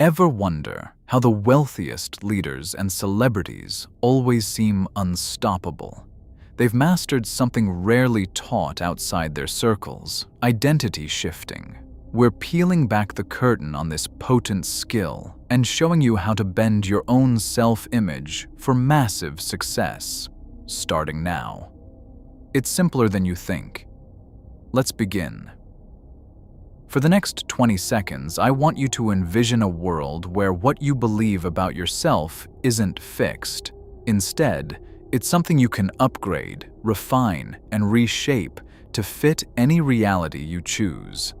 Ever wonder how the wealthiest leaders and celebrities always seem unstoppable? They've mastered something rarely taught outside their circles: identity shifting. We're peeling back the curtain on this potent skill and showing you how to bend your own self-image for massive success, starting now. It's simpler than you think. Let's begin. For the next 20 seconds, I want you to envision a world where what you believe about yourself isn't fixed. Instead, it's something you can upgrade, refine, and reshape to fit any reality you choose.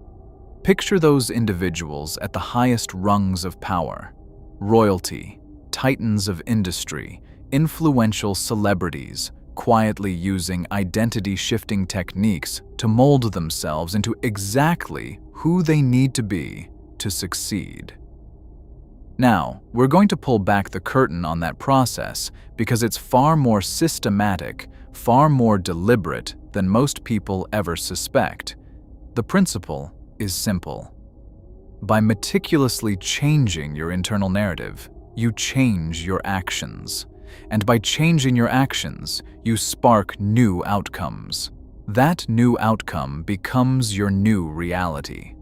Picture those individuals at the highest rungs of power: royalty, titans of industry, influential celebrities, quietly using identity-shifting techniques to mold themselves into exactly who they need to be to succeed. Now, we're going to pull back the curtain on that process because it's far more systematic, far more deliberate than most people ever suspect. The principle is simple. By meticulously changing your internal narrative, you change your actions. And by changing your actions, you spark new outcomes. That new outcome becomes your new reality.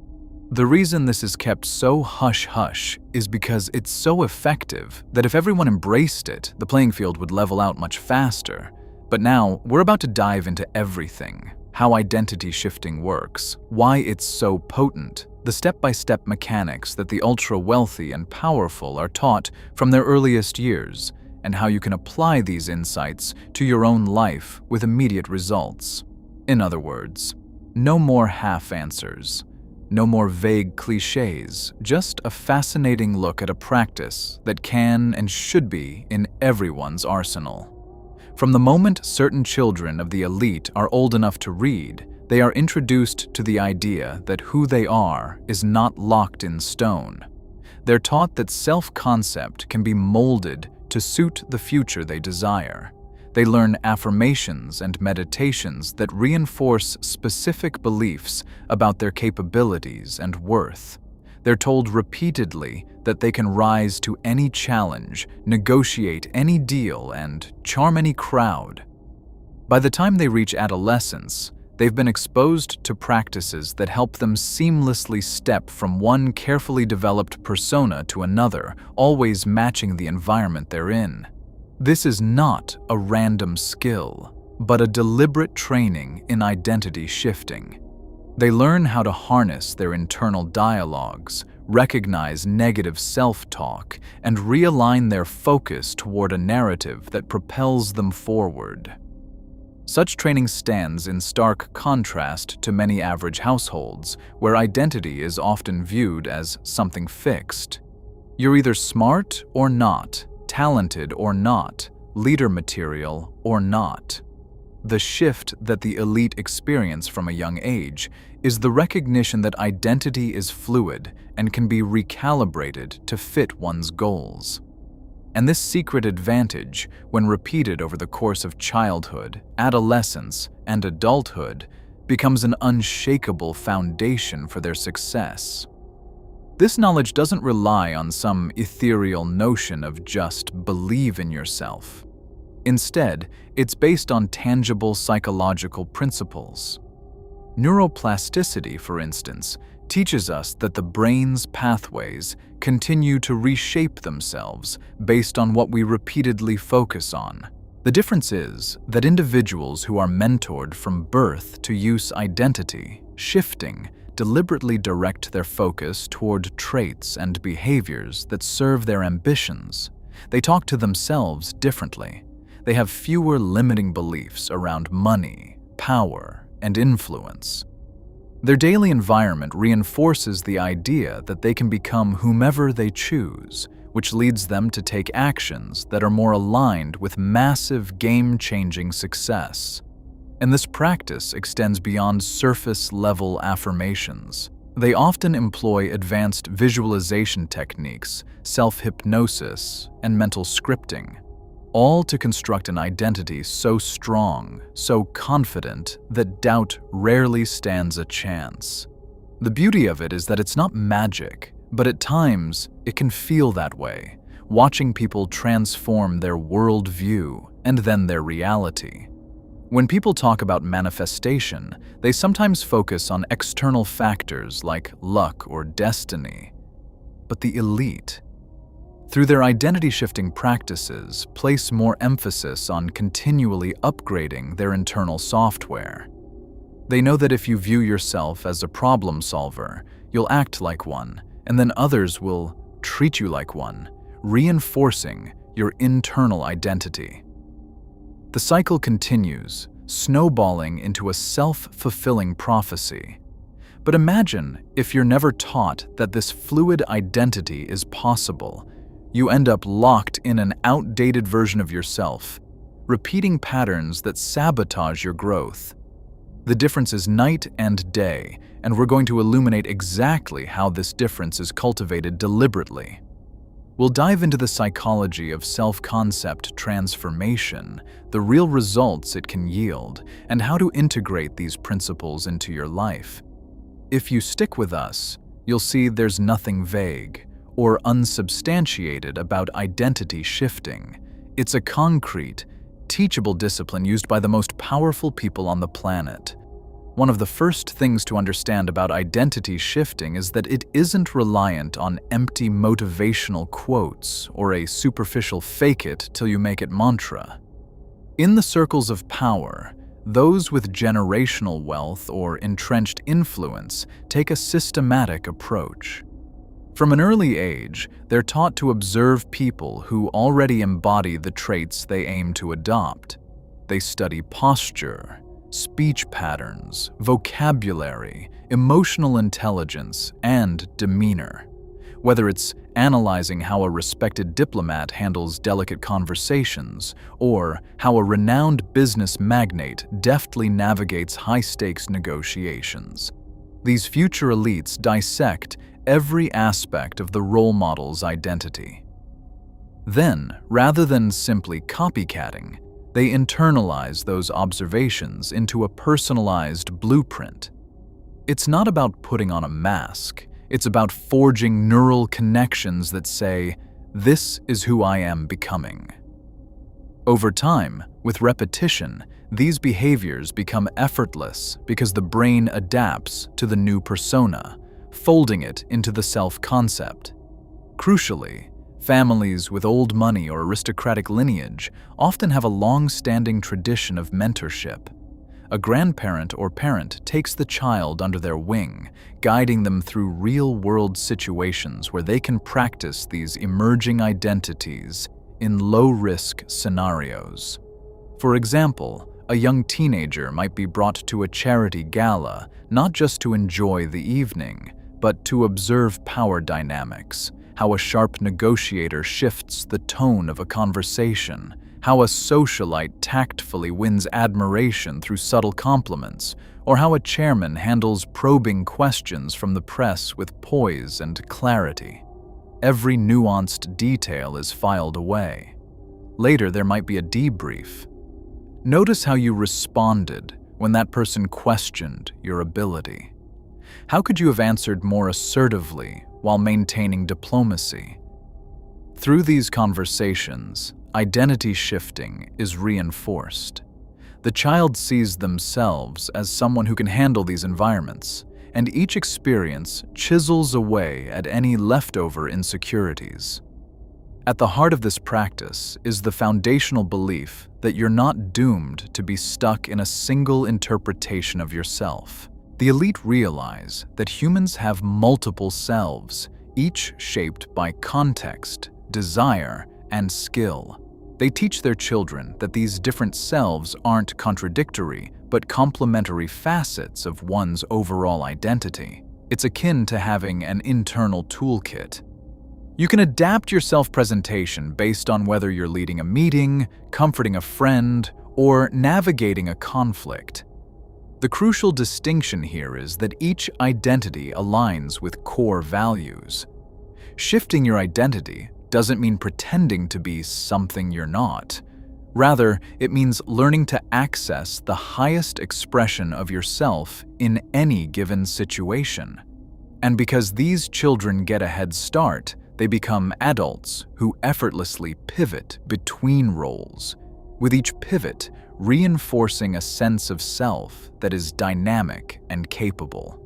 The reason this is kept so hush-hush is because it's so effective that if everyone embraced it, the playing field would level out much faster. But now, we're about to dive into everything: how identity shifting works, why it's so potent, the step-by-step mechanics that the ultra-wealthy and powerful are taught from their earliest years, and how you can apply these insights to your own life with immediate results. In other words, no more half answers, no more vague cliches, just a fascinating look at a practice that can and should be in everyone's arsenal. From the moment certain children of the elite are old enough to read, they are introduced to the idea that who they are is not locked in stone. They're taught that self-concept can be molded to suit the future they desire. They learn affirmations and meditations that reinforce specific beliefs about their capabilities and worth. They're told repeatedly that they can rise to any challenge, negotiate any deal, and charm any crowd. By the time they reach adolescence, they've been exposed to practices that help them seamlessly step from one carefully developed persona to another, always matching the environment they're in. This is not a random skill, but a deliberate training in identity shifting. They learn how to harness their internal dialogues, recognize negative self-talk, and realign their focus toward a narrative that propels them forward. Such training stands in stark contrast to many average households, where identity is often viewed as something fixed. You're either smart or not, talented or not, leader material or not. The shift that the elite experience from a young age is the recognition that identity is fluid and can be recalibrated to fit one's goals. And this secret advantage, when repeated over the course of childhood, adolescence, and adulthood, becomes an unshakable foundation for their success. This knowledge doesn't rely on some ethereal notion of just believe in yourself. Instead, it's based on tangible psychological principles. Neuroplasticity, for instance, teaches us that the brain's pathways continue to reshape themselves based on what we repeatedly focus on. The difference is that individuals who are mentored from birth to use identity shifting deliberately direct their focus toward traits and behaviors that serve their ambitions. They talk to themselves differently. They have fewer limiting beliefs around money, power, and influence. Their daily environment reinforces the idea that they can become whomever they choose, which leads them to take actions that are more aligned with massive game-changing success. And this practice extends beyond surface-level affirmations. They often employ advanced visualization techniques, self-hypnosis, and mental scripting, all to construct an identity so strong, so confident, that doubt rarely stands a chance. The beauty of it is that it's not magic, But at times, it can feel that way, watching people transform their worldview and then their reality. When people talk about manifestation, they sometimes focus on external factors like luck or destiny. But the elite, through their identity-shifting practices, place more emphasis on continually upgrading their internal software. They know that if you view yourself as a problem solver, you'll act like one, and then others will treat you like one, reinforcing your internal identity. The cycle continues, snowballing into a self-fulfilling prophecy. But imagine if you're never taught that this fluid identity is possible. You end up locked in an outdated version of yourself, repeating patterns that sabotage your growth. The difference is night and day, and we're going to illuminate exactly how this difference is cultivated deliberately. We'll dive into the psychology of self-concept transformation, the real results it can yield, and how to integrate these principles into your life. If you stick with us, you'll see there's nothing vague or unsubstantiated about identity shifting. It's a concrete, teachable discipline used by the most powerful people on the planet. One of the first things to understand about identity shifting is that it isn't reliant on empty motivational quotes or a superficial fake it till you make it mantra. In the circles of power, those with generational wealth or entrenched influence take a systematic approach. From an early age, they're taught to observe people who already embody the traits they aim to adopt. They study posture, speech patterns, vocabulary, emotional intelligence, and demeanor. Whether it's analyzing how a respected diplomat handles delicate conversations, or how a renowned business magnate deftly navigates high-stakes negotiations. These future elites dissect every aspect of the role model's identity. Then, rather than simply copycatting, they internalize those observations into a personalized blueprint. It's not about putting on a mask. It's about forging neural connections that say, "This is who I am becoming." Over time, with repetition, these behaviors become effortless because the brain adapts to the new persona, folding it into the self-concept. Crucially, families with old money or aristocratic lineage often have a long-standing tradition of mentorship. A grandparent or parent takes the child under their wing, guiding them through real-world situations where they can practice these emerging identities in low-risk scenarios. For example, a young teenager might be brought to a charity gala not just to enjoy the evening, but to observe power dynamics, how a sharp negotiator shifts the tone of a conversation, how a socialite tactfully wins admiration through subtle compliments, or how a chairman handles probing questions from the press with poise and clarity. Every nuanced detail is filed away. Later, there might be a debrief. Notice how you responded when that person questioned your ability. How could you have answered more assertively while maintaining diplomacy? Through these conversations, identity shifting is reinforced. The child sees themselves as someone who can handle these environments, and each experience chisels away at any leftover insecurities. At the heart of this practice is the foundational belief that you're not doomed to be stuck in a single interpretation of yourself. The elite realize that humans have multiple selves, each shaped by context, desire, and skill. They teach their children that these different selves aren't contradictory, but complementary facets of one's overall identity. It's akin to having an internal toolkit. You can adapt your self-presentation based on whether you're leading a meeting, comforting a friend, or navigating a conflict. The crucial distinction here is that each identity aligns with core values. Shifting your identity doesn't mean pretending to be something you're not. Rather, it means learning to access the highest expression of yourself in any given situation. And because these children get a head start, they become adults who effortlessly pivot between roles, with each pivot reinforcing a sense of self that is dynamic and capable.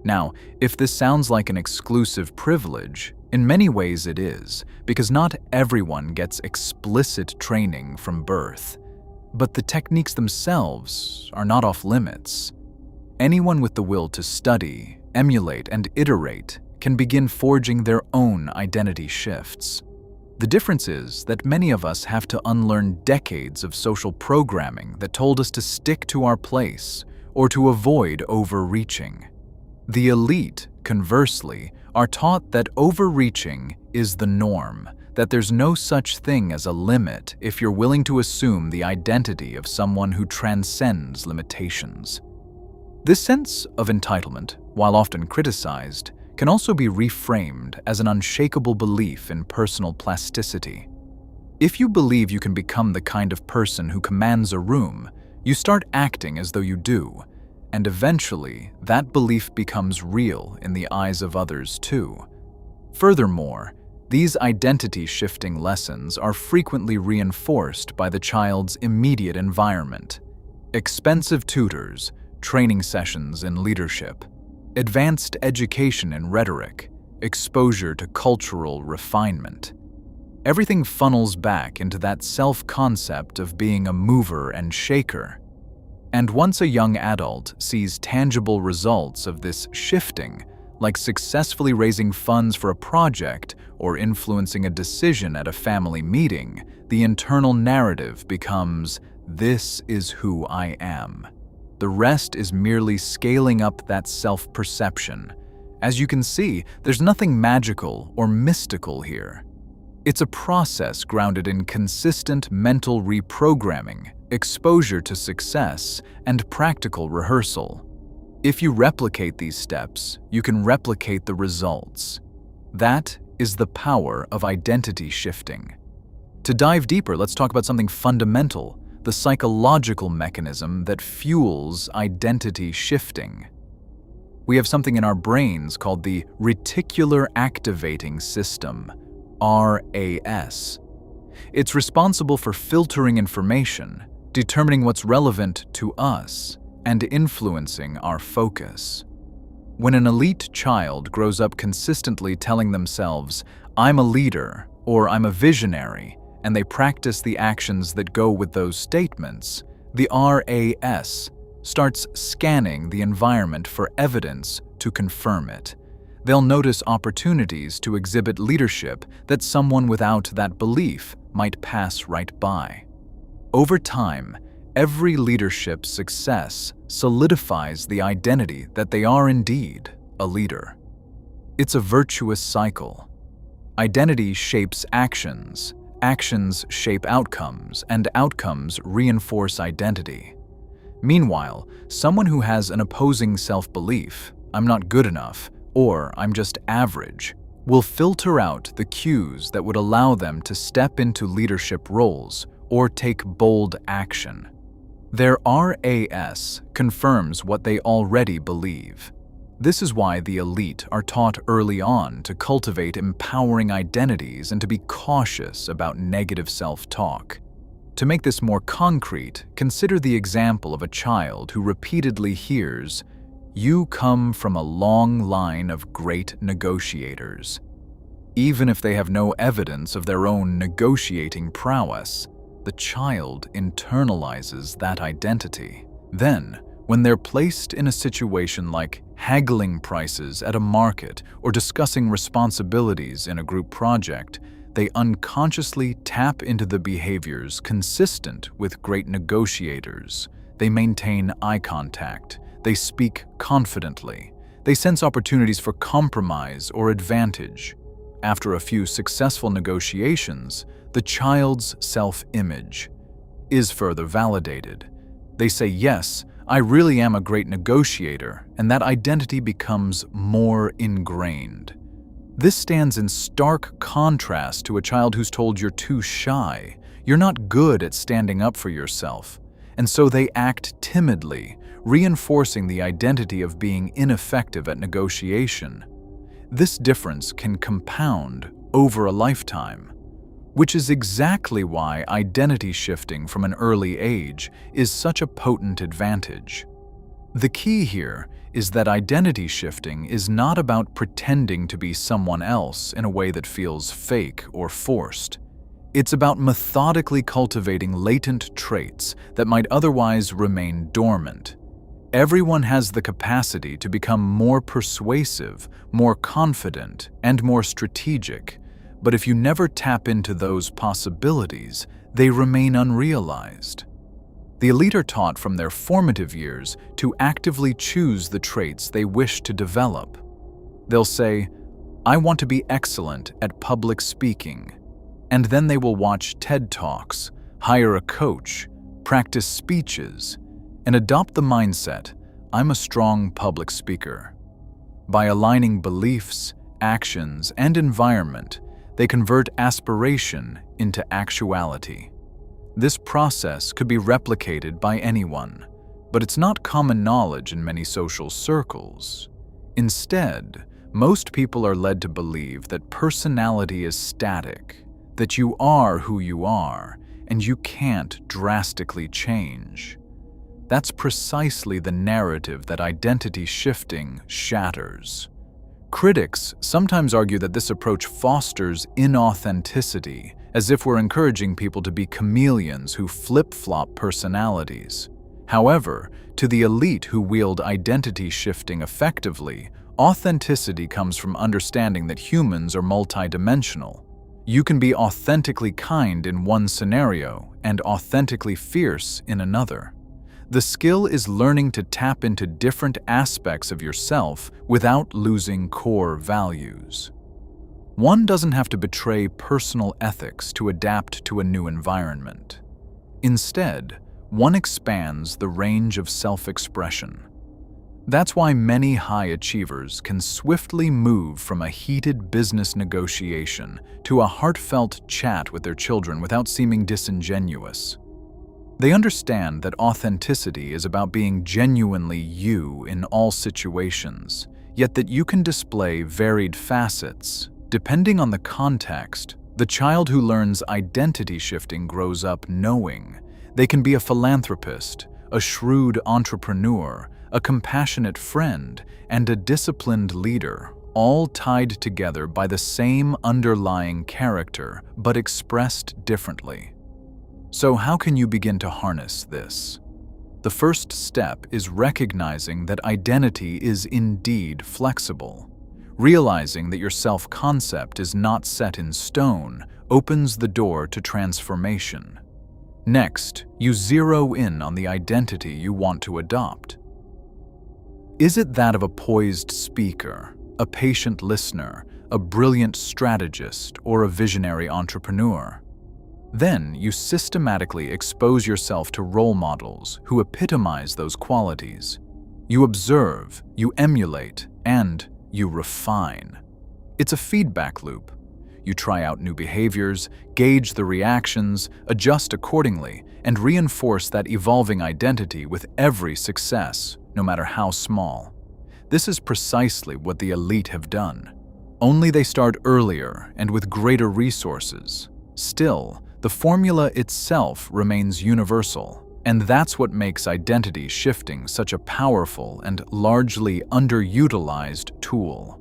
Now, if this sounds like an exclusive privilege, in many ways it is, because not everyone gets explicit training from birth. But the techniques themselves are not off limits. Anyone with the will to study, emulate, and iterate can begin forging their own identity shifts. The difference is that many of us have to unlearn decades of social programming that told us to stick to our place or to avoid overreaching. The elite, conversely, are taught that overreaching is the norm, that there's no such thing as a limit if you're willing to assume the identity of someone who transcends limitations. This sense of entitlement, while often criticized, can also be reframed as an unshakable belief in personal plasticity. If you believe you can become the kind of person who commands a room, you start acting as though you do, and eventually that belief becomes real in the eyes of others too. Furthermore, these identity-shifting lessons are frequently reinforced by the child's immediate environment. Expensive tutors, training sessions in leadership, advanced education in rhetoric, exposure to cultural refinement. Everything funnels back into that self-concept of being a mover and shaker. And once a young adult sees tangible results of this shifting, like successfully raising funds for a project or influencing a decision at a family meeting, the internal narrative becomes, "This is who I am." The rest is merely scaling up that self-perception. As you can see, there's nothing magical or mystical here. It's a process grounded in consistent mental reprogramming, exposure to success, and practical rehearsal. If you replicate these steps, you can replicate the results. That is the power of identity shifting. To dive deeper, let's talk about something fundamental, the psychological mechanism that fuels identity shifting. We have something in our brains called the reticular activating system, RAS. It's responsible for filtering information, determining what's relevant to us, and influencing our focus. When an elite child grows up consistently telling themselves, "I'm a leader," or "I'm a visionary," and they practice the actions that go with those statements, the RAS starts scanning the environment for evidence to confirm it. They'll notice opportunities to exhibit leadership that someone without that belief might pass right by. Over time, every leadership success solidifies the identity that they are indeed a leader. It's a virtuous cycle. Identity shapes actions, actions shape outcomes, and outcomes reinforce identity. Meanwhile, someone who has an opposing self-belief, "I'm not good enough," or "I'm just average," will filter out the cues that would allow them to step into leadership roles or take bold action. Their RAS confirms what they already believe. This is why the elite are taught early on to cultivate empowering identities and to be cautious about negative self-talk. To make this more concrete, consider the example of a child who repeatedly hears, "You come from a long line of great negotiators." Even if they have no evidence of their own negotiating prowess, the child internalizes that identity. Then, when they're placed in a situation like haggling prices at a market or discussing responsibilities in a group project, they unconsciously tap into the behaviors consistent with great negotiators. They maintain eye contact. They speak confidently. They sense opportunities for compromise or advantage. After a few successful negotiations, the child's self-image is further validated. They say, "Yes, I really am a great negotiator," and that identity becomes more ingrained. This stands in stark contrast to a child who's told you're too shy, you're not good at standing up for yourself, and so they act timidly, reinforcing the identity of being ineffective at negotiation. This difference can compound over a lifetime, which is exactly why identity shifting from an early age is such a potent advantage. The key here is that identity shifting is not about pretending to be someone else in a way that feels fake or forced. It's about methodically cultivating latent traits that might otherwise remain dormant. Everyone has the capacity to become more persuasive, more confident, and more strategic, but if you never tap into those possibilities, they remain unrealized. The elite are taught from their formative years to actively choose the traits they wish to develop. They'll say, "I want to be excellent at public speaking," and then they will watch TED Talks, hire a coach, practice speeches, and adopt the mindset, "I'm a strong public speaker." By aligning beliefs, actions, and environment, they convert aspiration into actuality. This process could be replicated by anyone, but it's not common knowledge in many social circles. Instead, most people are led to believe that personality is static, that you are who you are, and you can't drastically change. That's precisely the narrative that identity shifting shatters. Critics sometimes argue that this approach fosters inauthenticity, as if we're encouraging people to be chameleons who flip-flop personalities. However, to the elite who wield identity shifting effectively, authenticity comes from understanding that humans are multidimensional. You can be authentically kind in one scenario and authentically fierce in another. The skill is learning to tap into different aspects of yourself without losing core values. One doesn't have to betray personal ethics to adapt to a new environment. Instead, one expands the range of self-expression. That's why many high achievers can swiftly move from a heated business negotiation to a heartfelt chat with their children without seeming disingenuous. They understand that authenticity is about being genuinely you in all situations, yet that you can display varied facets. Depending on the context, the child who learns identity shifting grows up knowing they can be a philanthropist, a shrewd entrepreneur, a compassionate friend, and a disciplined leader, all tied together by the same underlying character, but expressed differently. So how can you begin to harness this? The first step is recognizing that identity is indeed flexible. Realizing that your self-concept is not set in stone opens the door to transformation. Next, you zero in on the identity you want to adopt. Is it that of a poised speaker, a patient listener, a brilliant strategist, or a visionary entrepreneur? Then you systematically expose yourself to role models who epitomize those qualities. You observe, you emulate, and you refine. It's a feedback loop. You try out new behaviors, gauge the reactions, adjust accordingly, and reinforce that evolving identity with every success, no matter how small. This is precisely what the elite have done. Only they start earlier and with greater resources. Still, the formula itself remains universal, and that's what makes identity shifting such a powerful and largely underutilized tool.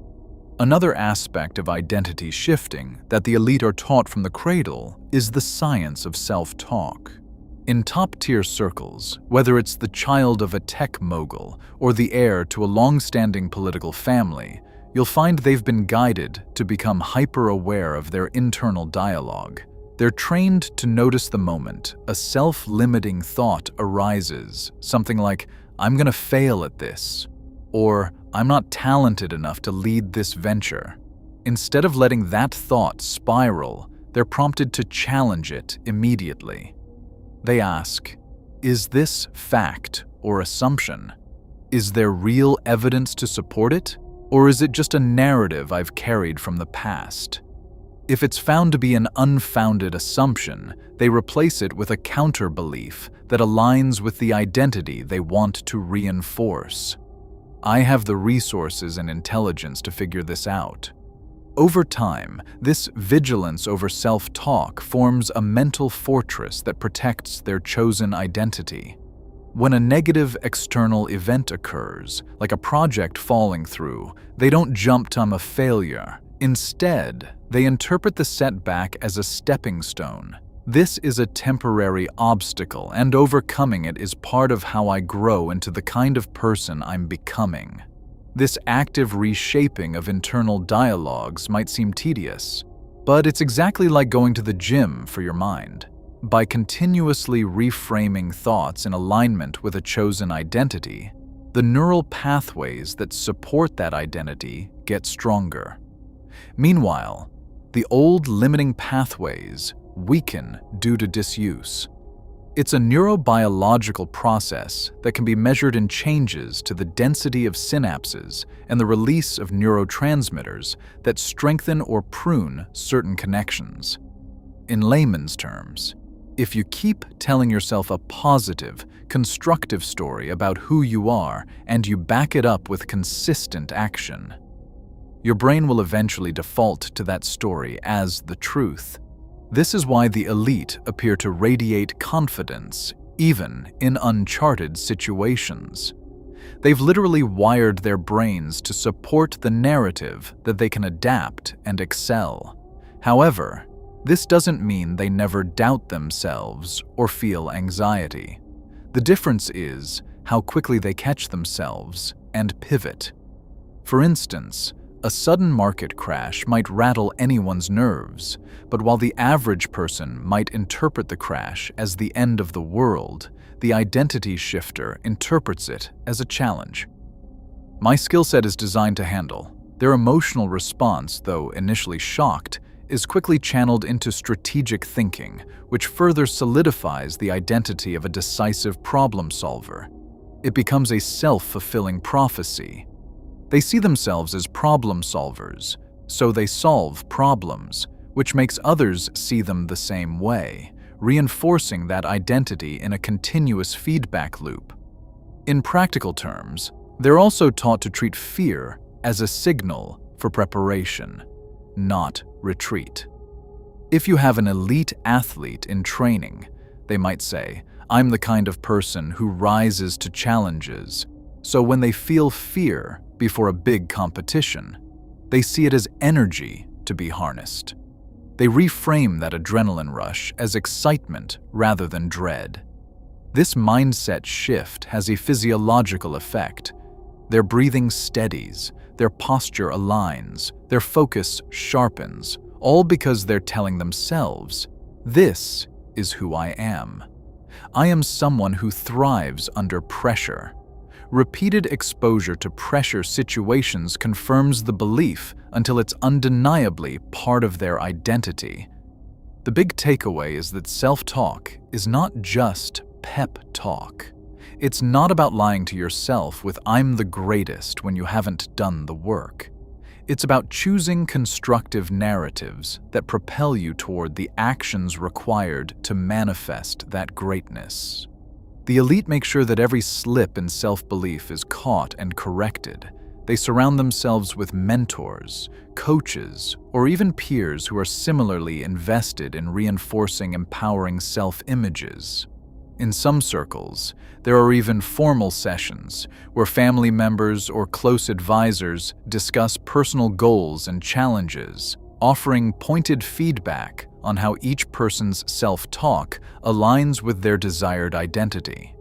Another aspect of identity shifting that the elite are taught from the cradle is the science of self-talk. In top-tier circles, whether it's the child of a tech mogul or the heir to a long-standing political family, you'll find they've been guided to become hyper-aware of their internal dialogue. They're trained to notice the moment a self-limiting thought arises, something like, "I'm gonna fail at this," or "I'm not talented enough to lead this venture." Instead of letting that thought spiral, they're prompted to challenge it immediately. They ask, "Is this fact or assumption? Is there real evidence to support it? Or is it just a narrative I've carried from the past?" If it's found to be an unfounded assumption, they replace it with a counter-belief that aligns with the identity they want to reinforce. I have the resources and intelligence to figure this out. Over time, this vigilance over self-talk forms a mental fortress that protects their chosen identity. When a negative external event occurs, like a project falling through, they don't jump to "I'm a failure." Instead, they interpret the setback as a stepping stone. This is a temporary obstacle, and overcoming it is part of how I grow into the kind of person I'm becoming. This active reshaping of internal dialogues might seem tedious, but it's exactly like going to the gym for your mind. By continuously reframing thoughts in alignment with a chosen identity, the neural pathways that support that identity get stronger. Meanwhile, the old limiting pathways weaken due to disuse. It's a neurobiological process that can be measured in changes to the density of synapses and the release of neurotransmitters that strengthen or prune certain connections. In layman's terms, if you keep telling yourself a positive, constructive story about who you are and you back it up with consistent action, your brain will eventually default to that story as the truth. This is why the elite appear to radiate confidence, even in uncharted situations. They've literally wired their brains to support the narrative that they can adapt and excel. However, this doesn't mean they never doubt themselves or feel anxiety. The difference is how quickly they catch themselves and pivot. For instance, a sudden market crash might rattle anyone's nerves, but while the average person might interpret the crash as the end of the world, the identity shifter interprets it as a challenge. My skill set is designed to handle. Their emotional response, though initially shocked, is quickly channeled into strategic thinking, which further solidifies the identity of a decisive problem solver. It becomes a self-fulfilling prophecy. They see themselves as problem solvers, so they solve problems, which makes others see them the same way, reinforcing that identity in a continuous feedback loop. In practical terms, they're also taught to treat fear as a signal for preparation, not retreat. If you have an elite athlete in training, they might say, "I'm the kind of person who rises to challenges," so when they feel fear before a big competition, they see it as energy to be harnessed. They reframe that adrenaline rush as excitement rather than dread. This mindset shift has a physiological effect. Their breathing steadies, their posture aligns, their focus sharpens, all because they're telling themselves, "This is who I am. I am someone who thrives under pressure." Repeated exposure to pressure situations confirms the belief until it's undeniably part of their identity. The big takeaway is that self-talk is not just pep talk. It's not about lying to yourself with "I'm the greatest" when you haven't done the work. It's about choosing constructive narratives that propel you toward the actions required to manifest that greatness. The elite make sure that every slip in self-belief is caught and corrected. They surround themselves with mentors, coaches, or even peers who are similarly invested in reinforcing empowering self-images. In some circles, there are even formal sessions where family members or close advisors discuss personal goals and challenges, offering pointed feedback on how each person's self-talk aligns with their desired identity.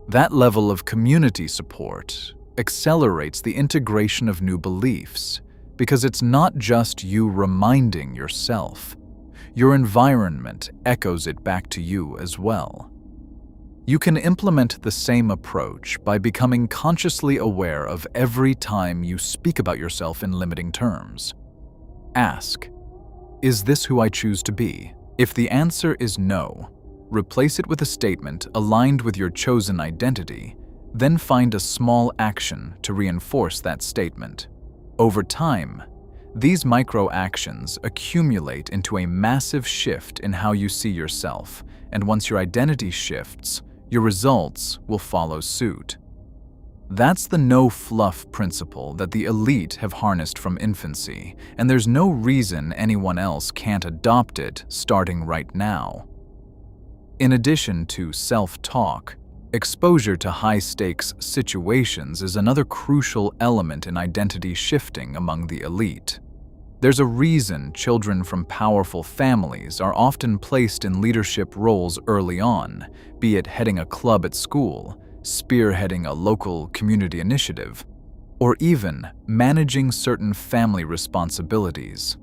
That level of community support accelerates the integration of new beliefs because it's not just you reminding yourself. Your environment echoes it back to you as well. You can implement the same approach by becoming consciously aware of every time you speak about yourself in limiting terms. Ask, "Is this who I choose to be?" If the answer is no, replace it with a statement aligned with your chosen identity, then find a small action to reinforce that statement. Over time, These micro-actions accumulate into a massive shift in how you see yourself, and once your identity shifts, your results will follow suit. That's the no-fluff principle that the elite have harnessed from infancy, and there's no reason anyone else can't adopt it starting right now. In addition to self-talk, exposure to high-stakes situations is another crucial element in identity shifting among the elite. There's a reason children from powerful families are often placed in leadership roles early on, be it heading a club at school, spearheading a local community initiative, or even managing certain family responsibilities.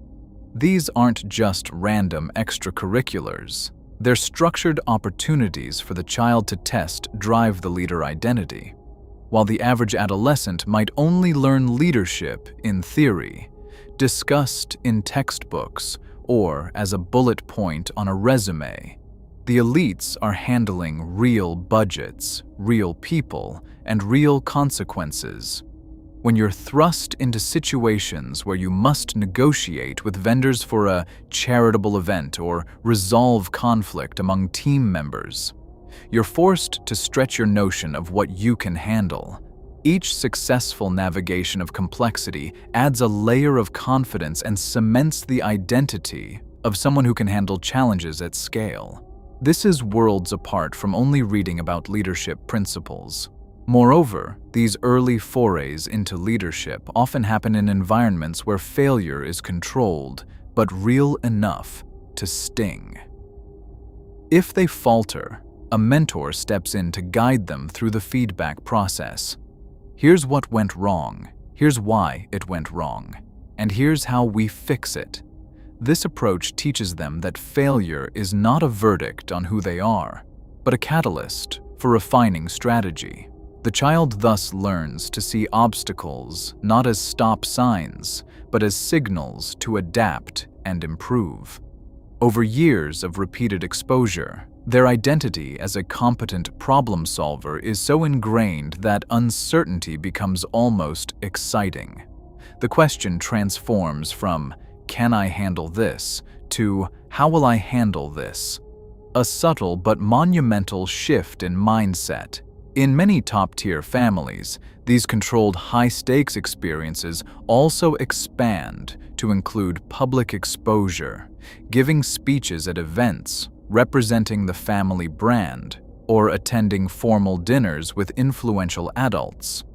These aren't just random extracurriculars. They're structured opportunities for the child to test drive the leader identity. While the average adolescent might only learn leadership in theory, discussed in textbooks, or as a bullet point on a resume, the elites are handling real budgets, real people, and real consequences. When you're thrust into situations where you must negotiate with vendors for a charitable event or resolve conflict among team members, you're forced to stretch your notion of what you can handle. Each successful navigation of complexity adds a layer of confidence and cements the identity of someone who can handle challenges at scale. This is worlds apart from only reading about leadership principles. Moreover, these early forays into leadership often happen in environments where failure is controlled, but real enough to sting. If they falter, a mentor steps in to guide them through the feedback process. Here's what went wrong, here's why it went wrong, and here's how we fix it. This approach teaches them that failure is not a verdict on who they are, but a catalyst for refining strategy. The child thus learns to see obstacles not as stop signs, but as signals to adapt and improve. Over years of repeated exposure, their identity as a competent problem solver is so ingrained that uncertainty becomes almost exciting. The question transforms from, "Can I handle this?" to, "How will I handle this?" A subtle but monumental shift in mindset. In many top-tier families, these controlled high-stakes experiences also expand to include public exposure, giving speeches at events, representing the family brand, or attending formal dinners with influential adults.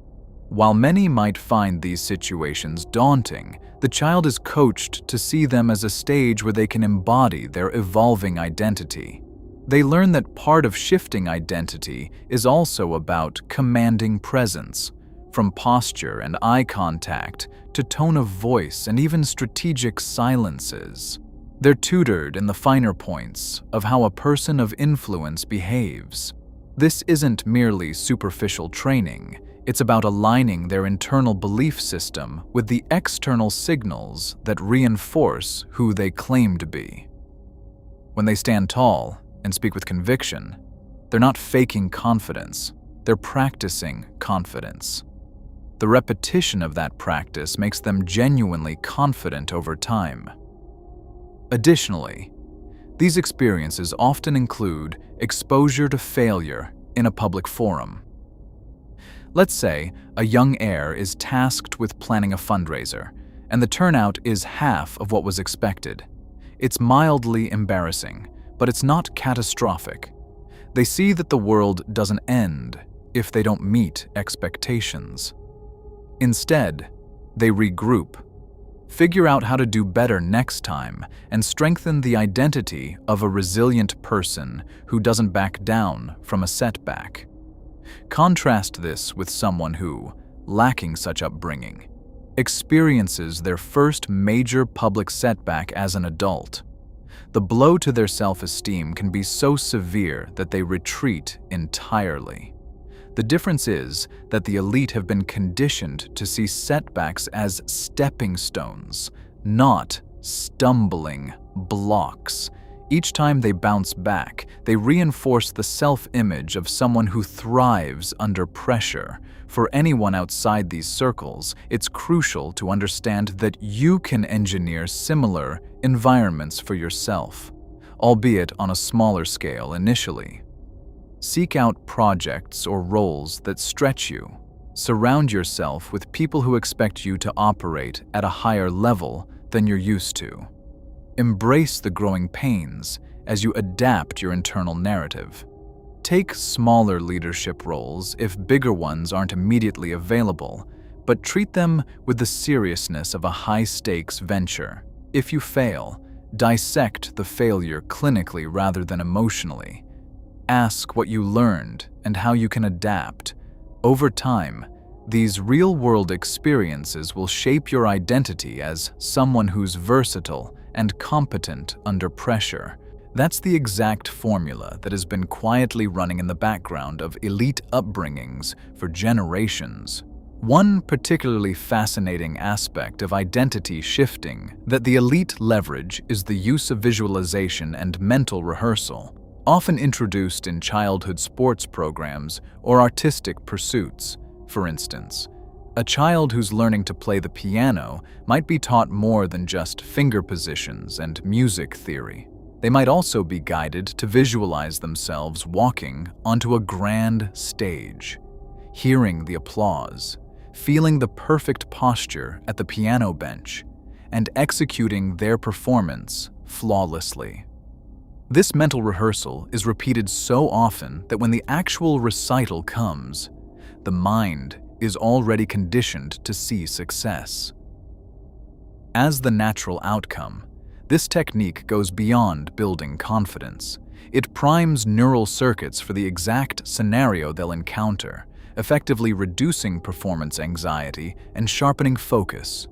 While many might find these situations daunting, the child is coached to see them as a stage where they can embody their evolving identity. They learn that part of shifting identity is also about commanding presence, from posture and eye contact to tone of voice and even strategic silences. They're tutored in the finer points of how a person of influence behaves. This isn't merely superficial training, it's about aligning their internal belief system with the external signals that reinforce who they claim to be. When they stand tall and speak with conviction, they're not faking confidence, they're practicing confidence. The repetition of that practice makes them genuinely confident over time. Additionally, these experiences often include exposure to failure in a public forum. Let's say a young heir is tasked with planning a fundraiser, and the turnout is half of what was expected. It's mildly embarrassing, but it's not catastrophic. They see that the world doesn't end if they don't meet expectations. Instead, they regroup, figure out how to do better next time, and strengthen the identity of a resilient person who doesn't back down from a setback. Contrast this with someone who, lacking such upbringing, experiences their first major public setback as an adult. The blow to their self-esteem can be so severe that they retreat entirely. The difference is that the elite have been conditioned to see setbacks as stepping stones, not stumbling blocks. Each time they bounce back, they reinforce the self-image of someone who thrives under pressure, For anyone outside these circles, it's crucial to understand that you can engineer similar environments for yourself, albeit on a smaller scale initially. Seek out projects or roles that stretch you. Surround yourself with people who expect you to operate at a higher level than you're used to. Embrace the growing pains as you adapt your internal narrative. Take smaller leadership roles if bigger ones aren't immediately available, but treat them with the seriousness of a high-stakes venture. If you fail, dissect the failure clinically rather than emotionally. Ask what you learned and how you can adapt. Over time, these real-world experiences will shape your identity as someone who's versatile and competent under pressure. That's the exact formula that has been quietly running in the background of elite upbringings for generations. One particularly fascinating aspect of identity shifting that the elite leverage is the use of visualization and mental rehearsal, often introduced in childhood sports programs or artistic pursuits. For instance, a child who's learning to play the piano might be taught more than just finger positions and music theory. They might also be guided to visualize themselves walking onto a grand stage, hearing the applause, feeling the perfect posture at the piano bench, and executing their performance flawlessly. This mental rehearsal is repeated so often that when the actual recital comes, the mind is already conditioned to see success. As the natural outcome, this technique goes beyond building confidence. It primes neural circuits for the exact scenario they'll encounter, effectively reducing performance anxiety and sharpening focus.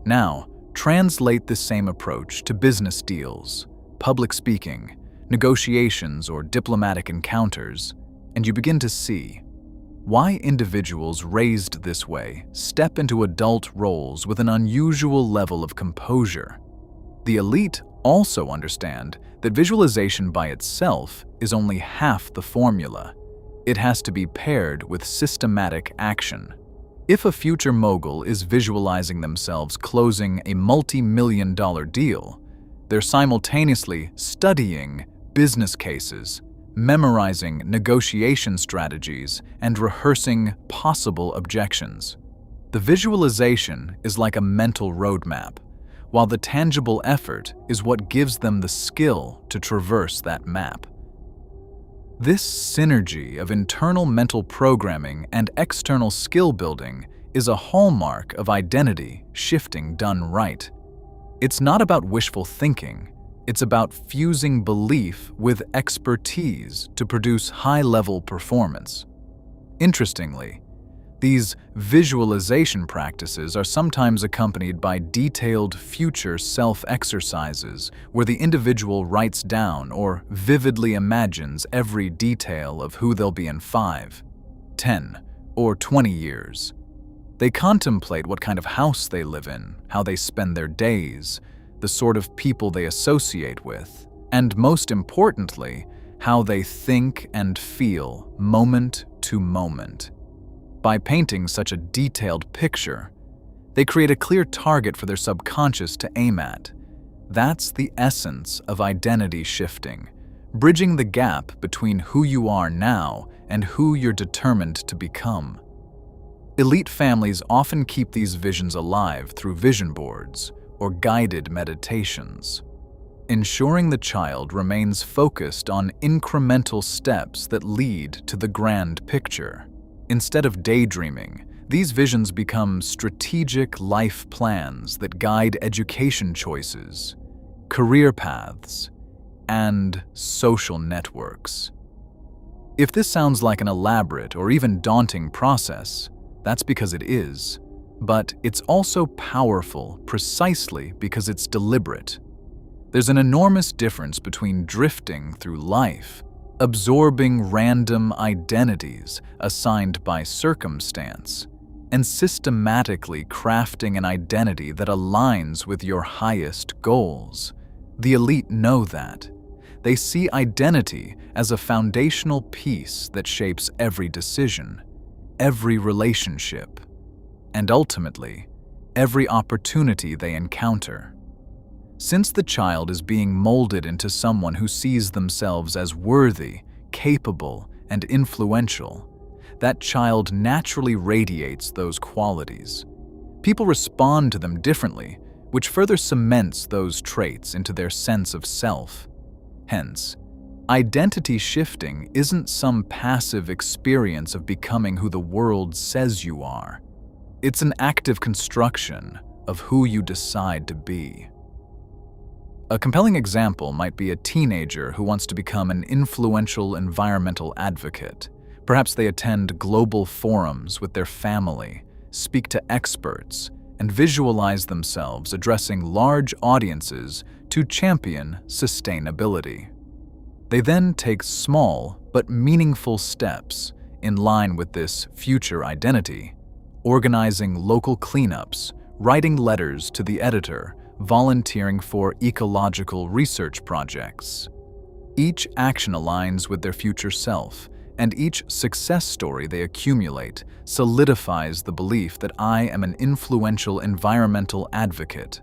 Now, translate this same approach to business deals, public speaking, negotiations, or diplomatic encounters, and you begin to see why individuals raised this way step into adult roles with an unusual level of composure. The elite also understand that visualization by itself is only half the formula. It has to be paired with systematic action. If a future mogul is visualizing themselves closing a multi-million-dollar deal, they're simultaneously studying business cases, memorizing negotiation strategies, and rehearsing possible objections. The visualization is like a mental roadmap, while the tangible effort is what gives them the skill to traverse that map. This synergy of internal mental programming and external skill building is a hallmark of identity shifting done right. It's not about wishful thinking, it's about fusing belief with expertise to produce high-level performance. Interestingly, these visualization practices are sometimes accompanied by detailed future self-exercises where the individual writes down or vividly imagines every detail of who they'll be in 5, 10, or 20 years. They contemplate what kind of house they live in, how they spend their days, the sort of people they associate with, and most importantly, how they think and feel moment to moment. By painting such a detailed picture, they create a clear target for their subconscious to aim at. That's the essence of identity shifting, bridging the gap between who you are now and who you're determined to become. Elite families often keep these visions alive through vision boards or guided meditations, ensuring the child remains focused on incremental steps that lead to the grand picture. Instead of daydreaming, these visions become strategic life plans that guide education choices, career paths, and social networks. If this sounds like an elaborate or even daunting process, that's because it is, but it's also powerful precisely because it's deliberate. There's an enormous difference between drifting through life, absorbing random identities assigned by circumstance, and systematically crafting an identity that aligns with your highest goals. The elite know that. They see identity as a foundational piece that shapes every decision, every relationship, and ultimately, every opportunity they encounter. Since the child is being molded into someone who sees themselves as worthy, capable, and influential, that child naturally radiates those qualities. People respond to them differently, which further cements those traits into their sense of self. Hence, identity shifting isn't some passive experience of becoming who the world says you are. It's an active construction of who you decide to be. A compelling example might be a teenager who wants to become an influential environmental advocate. Perhaps they attend global forums with their family, speak to experts, and visualize themselves addressing large audiences to champion sustainability. They then take small but meaningful steps in line with this future identity, organizing local cleanups, writing letters to the editor, volunteering for ecological research projects. Each action aligns with their future self, and each success story they accumulate solidifies the belief that I am an influential environmental advocate.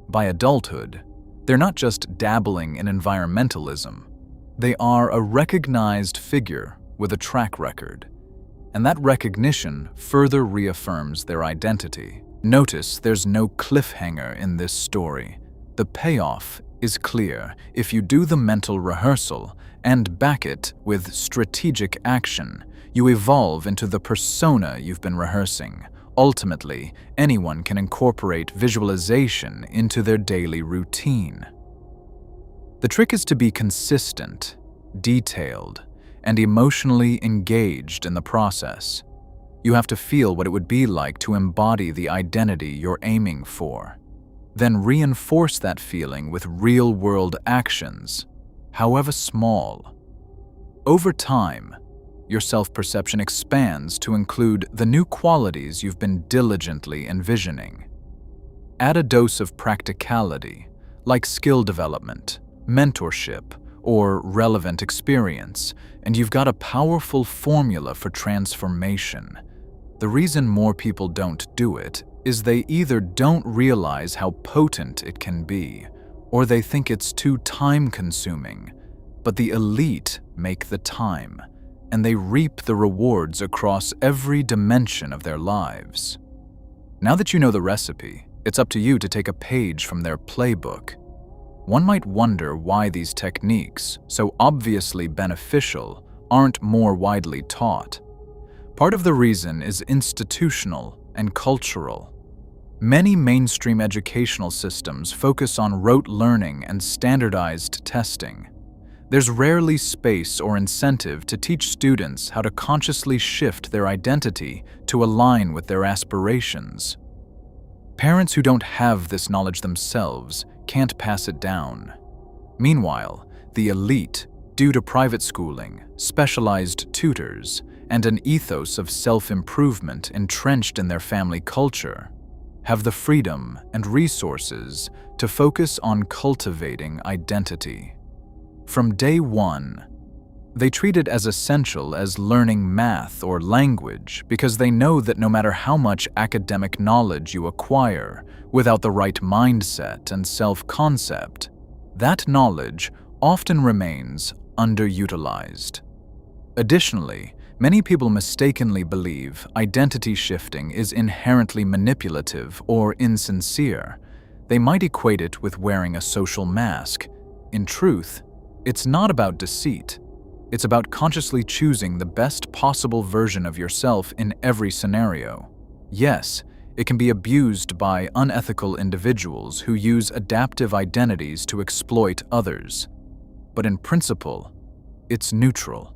By adulthood, they're not just dabbling in environmentalism. They are a recognized figure with a track record, and that recognition further reaffirms their identity. Notice there's no cliffhanger in this story. The payoff is clear if you do the mental rehearsal and back it with strategic action. You evolve into the persona you've been rehearsing. Ultimately, anyone can incorporate visualization into their daily routine. The trick is to be consistent, detailed, and emotionally engaged in the process. You have to feel what it would be like to embody the identity you're aiming for. Then reinforce that feeling with real-world actions, however small. Over time, your self-perception expands to include the new qualities you've been diligently envisioning. Add a dose of practicality, like skill development, mentorship, or relevant experience, and you've got a powerful formula for transformation. The reason more people don't do it is they either don't realize how potent it can be, or they think it's too time-consuming. But the elite make the time, and they reap the rewards across every dimension of their lives. Now that you know the recipe, it's up to you to take a page from their playbook. One might wonder why these techniques, so obviously beneficial, aren't more widely taught. Part of the reason is institutional and cultural. Many mainstream educational systems focus on rote learning and standardized testing. There's rarely space or incentive to teach students how to consciously shift their identity to align with their aspirations. Parents who don't have this knowledge themselves can't pass it down. Meanwhile, the elite, due to private schooling, specialized tutors, and an ethos of self-improvement entrenched in their family culture, have the freedom and resources to focus on cultivating identity. From day one, they treat it as essential as learning math or language because they know that no matter how much academic knowledge you acquire, without the right mindset and self-concept, that knowledge often remains underutilized. Additionally, many people mistakenly believe identity shifting is inherently manipulative or insincere. They might equate it with wearing a social mask. In truth, it's not about deceit. It's about consciously choosing the best possible version of yourself in every scenario. Yes, it can be abused by unethical individuals who use adaptive identities to exploit others. But in principle, it's neutral.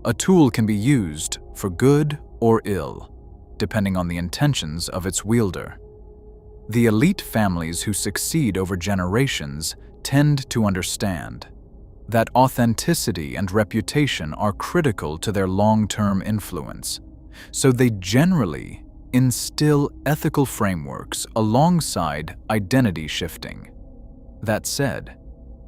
A tool can be used for good or ill, depending on the intentions of its wielder. The elite families who succeed over generations tend to understand that authenticity and reputation are critical to their long-term influence, so they generally instill ethical frameworks alongside identity shifting. That said,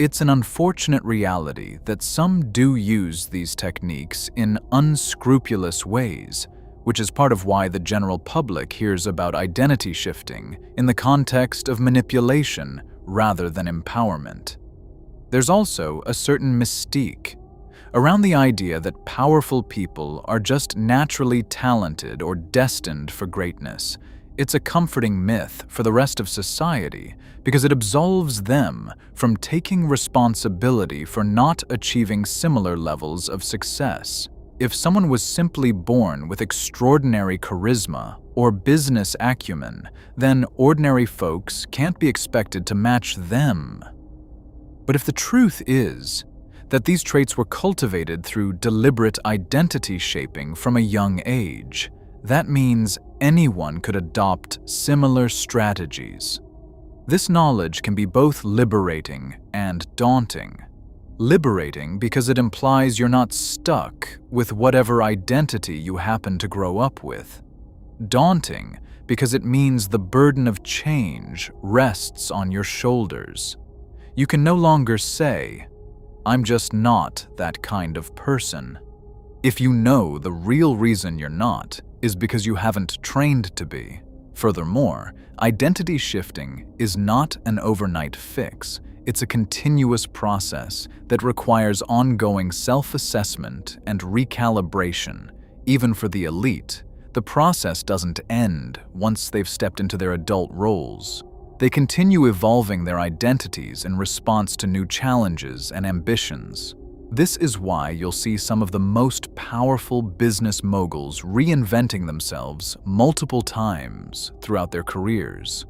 it's an unfortunate reality that some do use these techniques in unscrupulous ways, which is part of why the general public hears about identity shifting in the context of manipulation rather than empowerment. There's also a certain mystique around the idea that powerful people are just naturally talented or destined for greatness. It's a comforting myth for the rest of society because it absolves them from taking responsibility for not achieving similar levels of success. If someone was simply born with extraordinary charisma or business acumen, then ordinary folks can't be expected to match them. But if the truth is that these traits were cultivated through deliberate identity shaping from a young age, that means anyone could adopt similar strategies. This knowledge can be both liberating and daunting. Liberating because it implies you're not stuck with whatever identity you happen to grow up with. Daunting because it means the burden of change rests on your shoulders. You can no longer say, "I'm just not that kind of person," if you know the real reason you're not is because you haven't trained to be. Furthermore, identity shifting is not an overnight fix. It's a continuous process that requires ongoing self-assessment and recalibration. Even for the elite, the process doesn't end once they've stepped into their adult roles. They continue evolving their identities in response to new challenges and ambitions. This is why you'll see some of the most powerful business moguls reinventing themselves multiple times throughout their careers.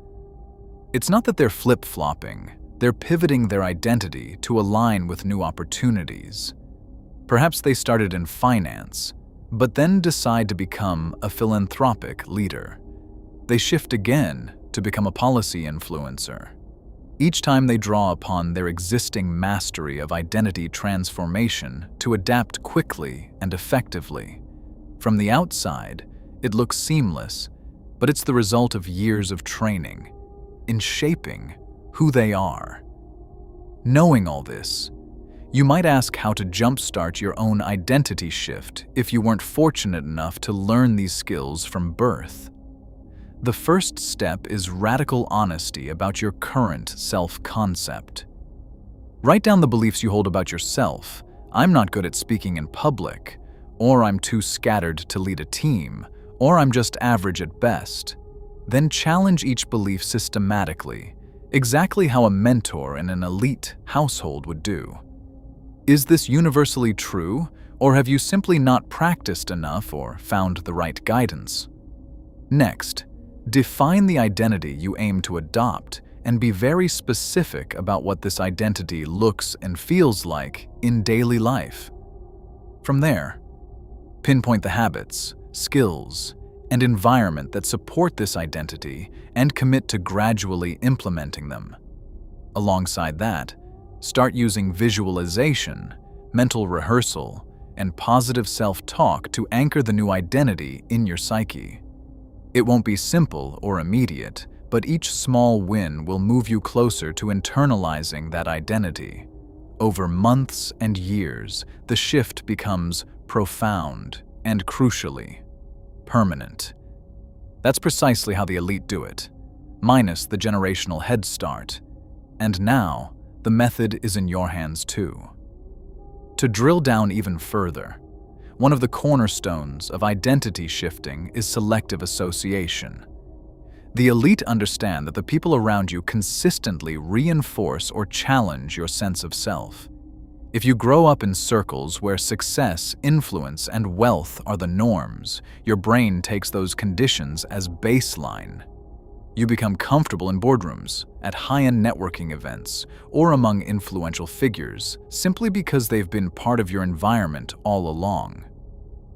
It's not that they're flip-flopping. They're pivoting their identity to align with new opportunities. Perhaps they started in finance, but then decide to become a philanthropic leader. They shift again to become a policy influencer. Each time they draw upon their existing mastery of identity transformation to adapt quickly and effectively. From the outside, it looks seamless, but it's the result of years of training in shaping who they are. Knowing all this, you might ask how to jumpstart your own identity shift if you weren't fortunate enough to learn these skills from birth. The first step is radical honesty about your current self-concept. Write down the beliefs you hold about yourself. I'm not good at speaking in public, or I'm too scattered to lead a team, or I'm just average at best. Then challenge each belief systematically, exactly how a mentor in an elite household would do. Is this universally true, or have you simply not practiced enough or found the right guidance? Next, define the identity you aim to adopt and be very specific about what this identity looks and feels like in daily life. From there, pinpoint the habits, skills, and environment that support this identity and commit to gradually implementing them. Alongside that, start using visualization, mental rehearsal, and positive self-talk to anchor the new identity in your psyche. It won't be simple or immediate, but each small win will move you closer to internalizing that identity. Over months and years, the shift becomes profound and, crucially, permanent. That's precisely how the elite do it, minus the generational head start. And now, the method is in your hands too. To drill down even further, one of the cornerstones of identity shifting is selective association. The elite understand that the people around you consistently reinforce or challenge your sense of self. If you grow up in circles where success, influence, and wealth are the norms, your brain takes those conditions as baseline. You become comfortable in boardrooms, at high-end networking events, or among influential figures, simply because they've been part of your environment all along.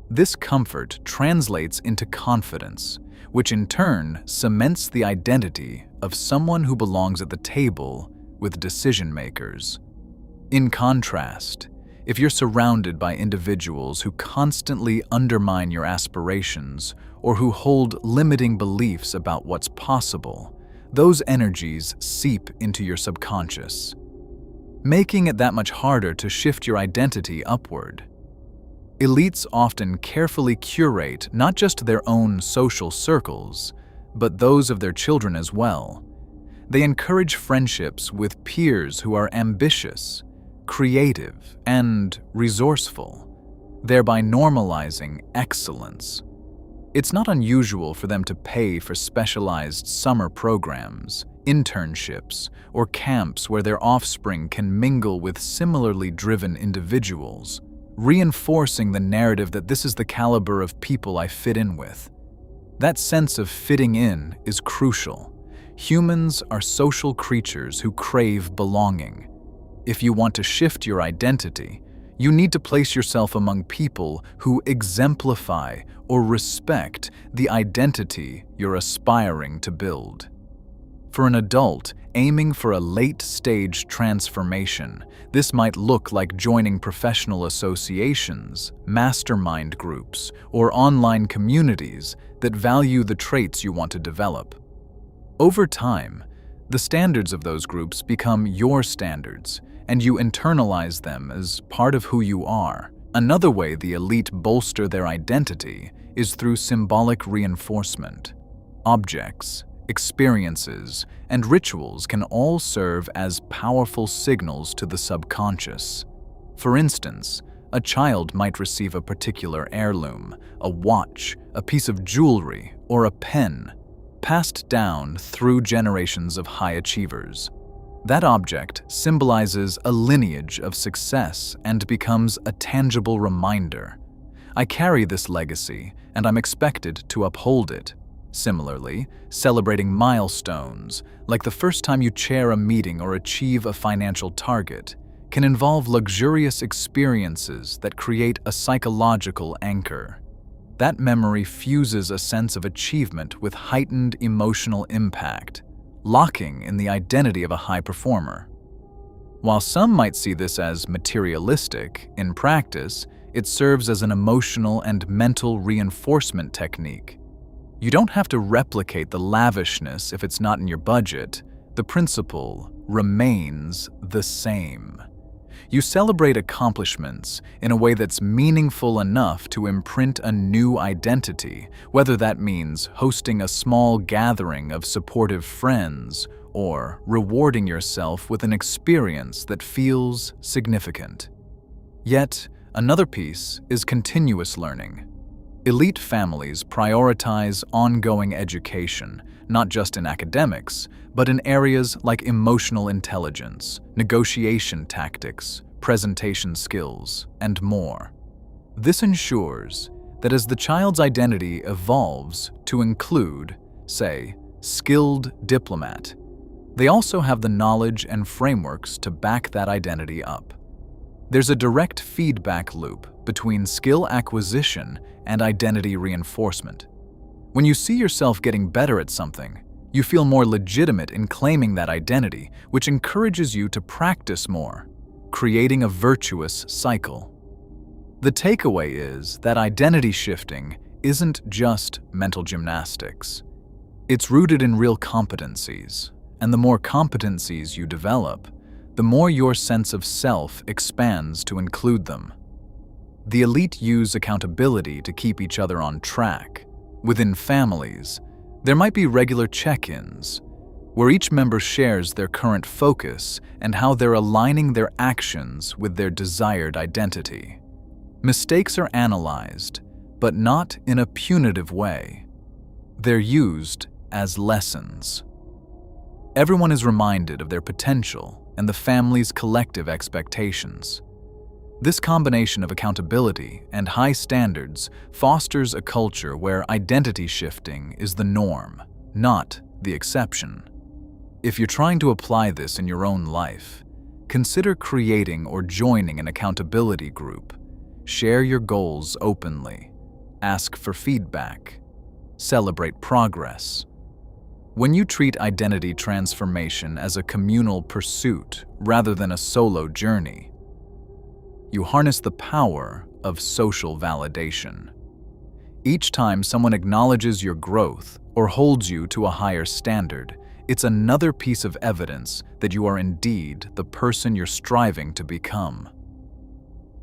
This comfort translates into confidence, which in turn cements the identity of someone who belongs at the table with decision-makers. In contrast, if you're surrounded by individuals who constantly undermine your aspirations or who hold limiting beliefs about what's possible, those energies seep into your subconscious, making it that much harder to shift your identity upward. Elites often carefully curate not just their own social circles, but those of their children as well. They encourage friendships with peers who are ambitious, creative, and resourceful, thereby normalizing excellence. It's not unusual for them to pay for specialized summer programs, internships, or camps where their offspring can mingle with similarly driven individuals, reinforcing the narrative that this is the caliber of people I fit in with. That sense of fitting in is crucial. Humans are social creatures who crave belonging. If you want to shift your identity, you need to place yourself among people who exemplify or respect the identity you're aspiring to build. For an adult aiming for a late-stage transformation, this might look like joining professional associations, mastermind groups, or online communities that value the traits you want to develop. Over time, the standards of those groups become your standards, and you internalize them as part of who you are. Another way the elite bolster their identity is through symbolic reinforcement. Objects, experiences, and rituals can all serve as powerful signals to the subconscious. For instance, a child might receive a particular heirloom, a watch, a piece of jewelry, or a pen, passed down through generations of high achievers. That object symbolizes a lineage of success and becomes a tangible reminder. I carry this legacy, and I'm expected to uphold it. Similarly, celebrating milestones, like the first time you chair a meeting or achieve a financial target, can involve luxurious experiences that create a psychological anchor. That memory fuses a sense of achievement with heightened emotional impact, locking in the identity of a high performer. While some might see this as materialistic, in practice, it serves as an emotional and mental reinforcement technique. You don't have to replicate the lavishness if it's not in your budget. The principle remains the same. You celebrate accomplishments in a way that's meaningful enough to imprint a new identity, whether that means hosting a small gathering of supportive friends or rewarding yourself with an experience that feels significant. Yet, another piece is continuous learning. Elite families prioritize ongoing education, not just in academics, but in areas like emotional intelligence, negotiation tactics, presentation skills, and more. This ensures that as the child's identity evolves to include, say, skilled diplomat, they also have the knowledge and frameworks to back that identity up. There's a direct feedback loop between skill acquisition and identity reinforcement. When you see yourself getting better at something, you feel more legitimate in claiming that identity, which encourages you to practice more, creating a virtuous cycle. The takeaway is that identity shifting isn't just mental gymnastics. It's rooted in real competencies, and the more competencies you develop, the more your sense of self expands to include them. The elite use accountability to keep each other on track. Within families, there might be regular check-ins, where each member shares their current focus and how they're aligning their actions with their desired identity. Mistakes are analyzed, but not in a punitive way. They're used as lessons. Everyone is reminded of their potential and the family's collective expectations. This combination of accountability and high standards fosters a culture where identity shifting is the norm, not the exception. If you're trying to apply this in your own life, consider creating or joining an accountability group. Share your goals openly. Ask for feedback. Celebrate progress. When you treat identity transformation as a communal pursuit rather than a solo journey, you harness the power of social validation. Each time someone acknowledges your growth or holds you to a higher standard, it's another piece of evidence that you are indeed the person you're striving to become.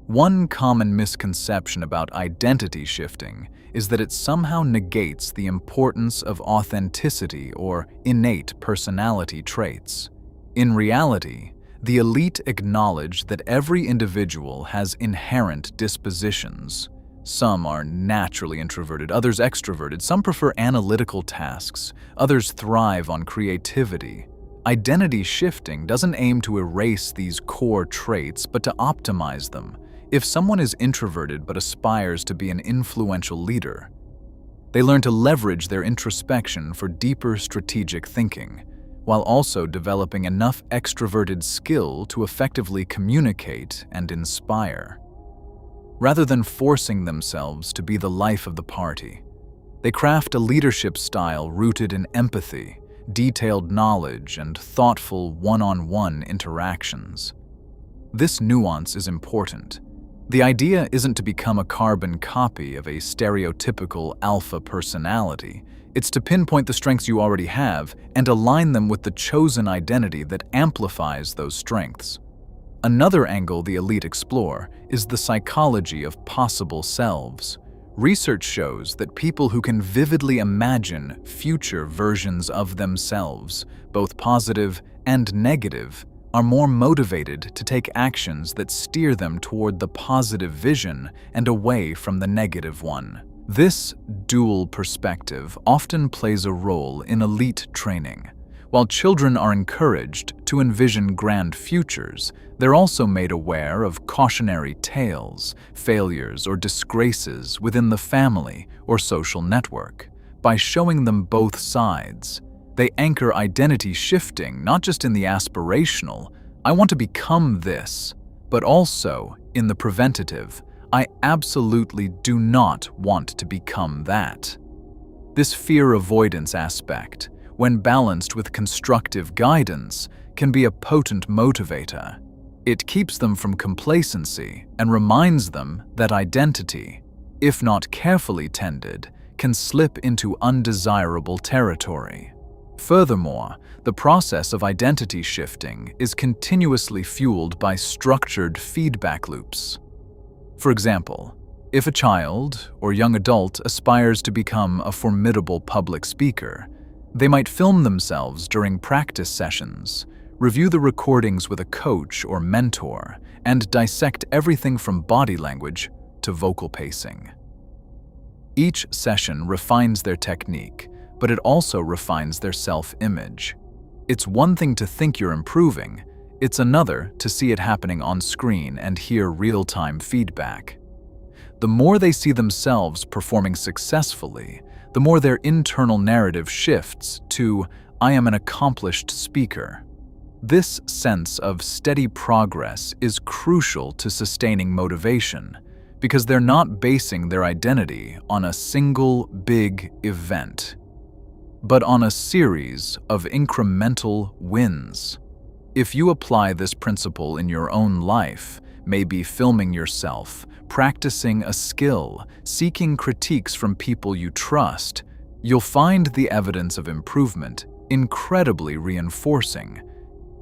One common misconception about identity shifting is that it somehow negates the importance of authenticity or innate personality traits. In reality, the elite acknowledge that every individual has inherent dispositions. Some are naturally introverted, others extroverted, some prefer analytical tasks, others thrive on creativity. Identity shifting doesn't aim to erase these core traits, but to optimize them. If someone is introverted but aspires to be an influential leader, they learn to leverage their introspection for deeper strategic thinking, while also developing enough extroverted skill to effectively communicate and inspire. Rather than forcing themselves to be the life of the party, they craft a leadership style rooted in empathy, detailed knowledge, and thoughtful one-on-one interactions. This nuance is important. The idea isn't to become a carbon copy of a stereotypical alpha personality. It's to pinpoint the strengths you already have and align them with the chosen identity that amplifies those strengths. Another angle the elite explore is the psychology of possible selves. Research shows that people who can vividly imagine future versions of themselves, both positive and negative, are more motivated to take actions that steer them toward the positive vision and away from the negative one. This dual perspective often plays a role in elite training. While children are encouraged to envision grand futures, they're also made aware of cautionary tales, failures, or disgraces within the family or social network. By showing them both sides, they anchor identity shifting not just in the aspirational, "I want to become this," but also in the preventative, "I absolutely do not want to become that." This fear avoidance aspect, when balanced with constructive guidance, can be a potent motivator. It keeps them from complacency and reminds them that identity, if not carefully tended, can slip into undesirable territory. Furthermore, the process of identity shifting is continuously fueled by structured feedback loops. For example, if a child or young adult aspires to become a formidable public speaker, they might film themselves during practice sessions, review the recordings with a coach or mentor, and dissect everything from body language to vocal pacing. Each session refines their technique, but it also refines their self-image. It's one thing to think you're improving, it's another to see it happening on screen and hear real-time feedback. The more they see themselves performing successfully, the more their internal narrative shifts to, "I am an accomplished speaker." This sense of steady progress is crucial to sustaining motivation, because they're not basing their identity on a single big event, but on a series of incremental wins. If you apply this principle in your own life, maybe filming yourself, practicing a skill, seeking critiques from people you trust, you'll find the evidence of improvement incredibly reinforcing.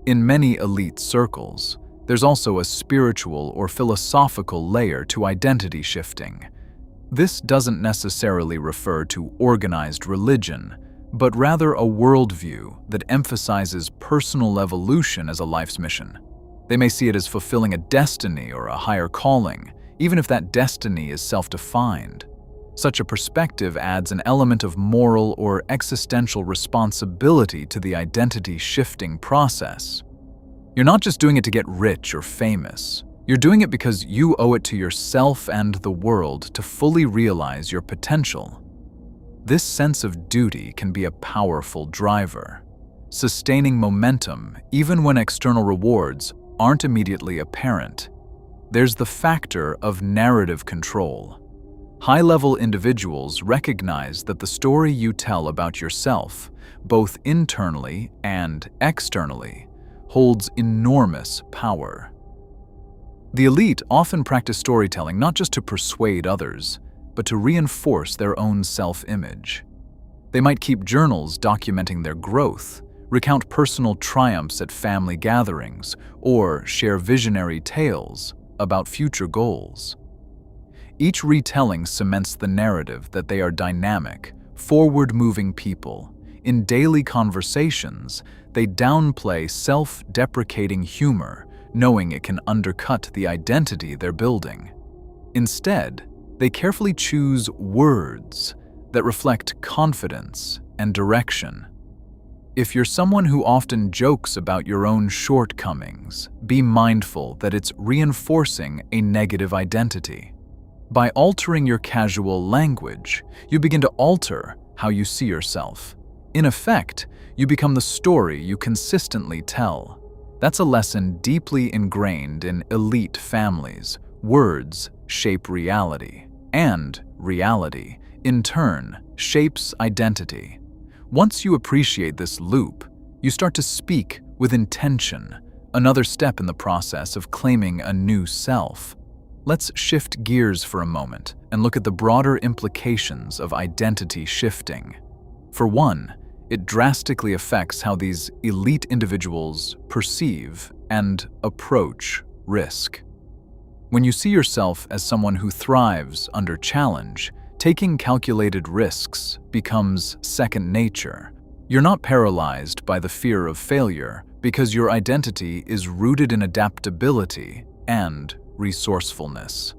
In many elite circles, there's also a spiritual or philosophical layer to identity shifting. This doesn't necessarily refer to organized religion, but rather a worldview that emphasizes personal evolution as a life's mission. They may see it as fulfilling a destiny or a higher calling, even if that destiny is self-defined. Such a perspective adds an element of moral or existential responsibility to the identity-shifting process. You're not just doing it to get rich or famous. You're doing it because you owe it to yourself and the world to fully realize your potential. This sense of duty can be a powerful driver, sustaining momentum even when external rewards aren't immediately apparent. There's the factor of narrative control. High-level individuals recognize that the story you tell about yourself, both internally and externally, holds enormous power. The elite often practice storytelling not just to persuade others, but to reinforce their own self-image. They might keep journals documenting their growth, recount personal triumphs at family gatherings, or share visionary tales about future goals. Each retelling cements the narrative that they are dynamic, forward-moving people. In daily conversations, they downplay self-deprecating humor, knowing it can undercut the identity they're building. Instead, they carefully choose words that reflect confidence and direction. If you're someone who often jokes about your own shortcomings, be mindful that it's reinforcing a negative identity. By altering your casual language, you begin to alter how you see yourself. In effect, you become the story you consistently tell. That's a lesson deeply ingrained in elite families. Words shape reality, and reality, in turn, shapes identity. Once you appreciate this loop, you start to speak with intention, another step in the process of claiming a new self. Let's shift gears for a moment and look at the broader implications of identity shifting. For one, it drastically affects how these elite individuals perceive and approach risk. When you see yourself as someone who thrives under challenge, taking calculated risks becomes second nature. You're not paralyzed by the fear of failure because your identity is rooted in adaptability and resourcefulness.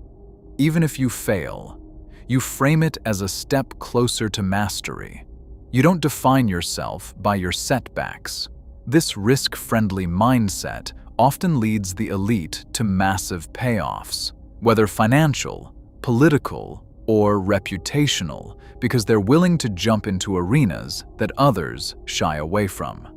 Even if you fail, you frame it as a step closer to mastery. You don't define yourself by your setbacks. This risk-friendly mindset often leads the elite to massive payoffs, whether financial, political, or reputational, because they're willing to jump into arenas that others shy away from.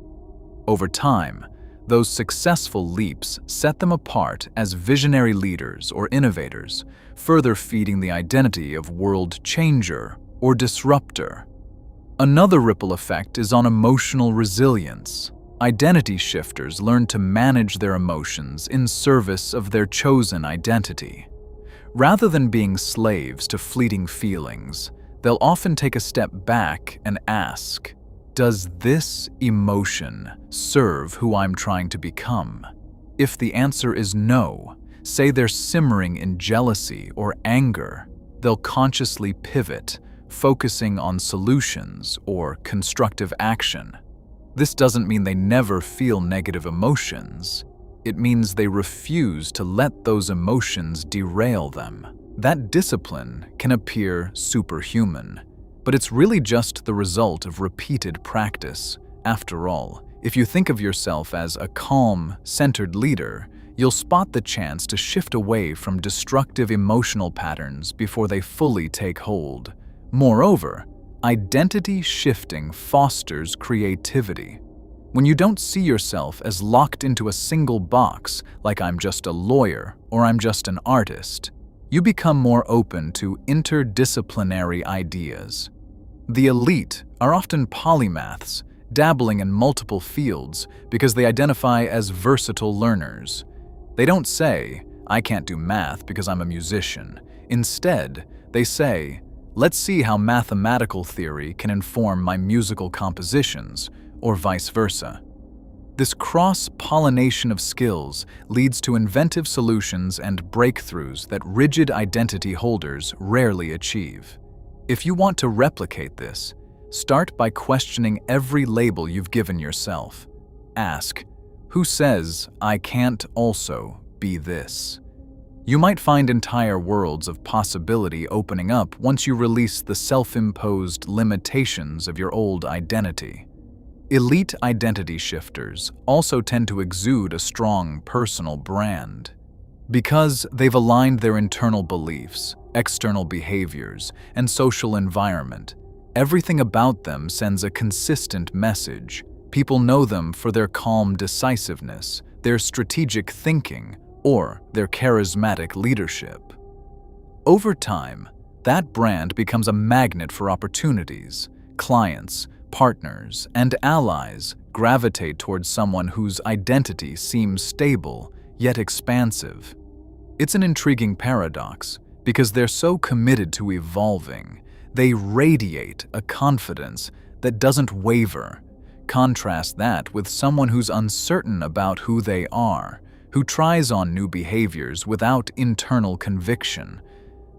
Over time, those successful leaps set them apart as visionary leaders or innovators, further feeding the identity of world changer or disruptor. Another ripple effect is on emotional resilience. Identity shifters learn to manage their emotions in service of their chosen identity. Rather than being slaves to fleeting feelings, they'll often take a step back and ask, does this emotion serve who I'm trying to become? If the answer is no, say they're simmering in jealousy or anger, they'll consciously pivot, focusing on solutions or constructive action. This doesn't mean they never feel negative emotions. It means they refuse to let those emotions derail them. That discipline can appear superhuman, but it's really just the result of repeated practice. After all, if you think of yourself as a calm, centered leader, you'll spot the chance to shift away from destructive emotional patterns before they fully take hold. Moreover, identity shifting fosters creativity. When you don't see yourself as locked into a single box, like I'm just a lawyer or I'm just an artist, you become more open to interdisciplinary ideas. The elite are often polymaths, dabbling in multiple fields because they identify as versatile learners. They don't say, I can't do math because I'm a musician. Instead, they say, let's see how mathematical theory can inform my musical compositions, or vice versa. This cross-pollination of skills leads to inventive solutions and breakthroughs that rigid identity holders rarely achieve. If you want to replicate this, start by questioning every label you've given yourself. Ask, who says I can't also be this? You might find entire worlds of possibility opening up once you release the self-imposed limitations of your old identity. Elite identity shifters also tend to exude a strong personal brand. Because they've aligned their internal beliefs, external behaviors, and social environment, everything about them sends a consistent message. People know them for their calm decisiveness, their strategic thinking, or their charismatic leadership. Over time, that brand becomes a magnet for opportunities. Clients, partners, and allies gravitate towards someone whose identity seems stable yet expansive. It's an intriguing paradox because they're so committed to evolving, they radiate a confidence that doesn't waver. Contrast that with someone who's uncertain about who they are, who tries on new behaviors without internal conviction.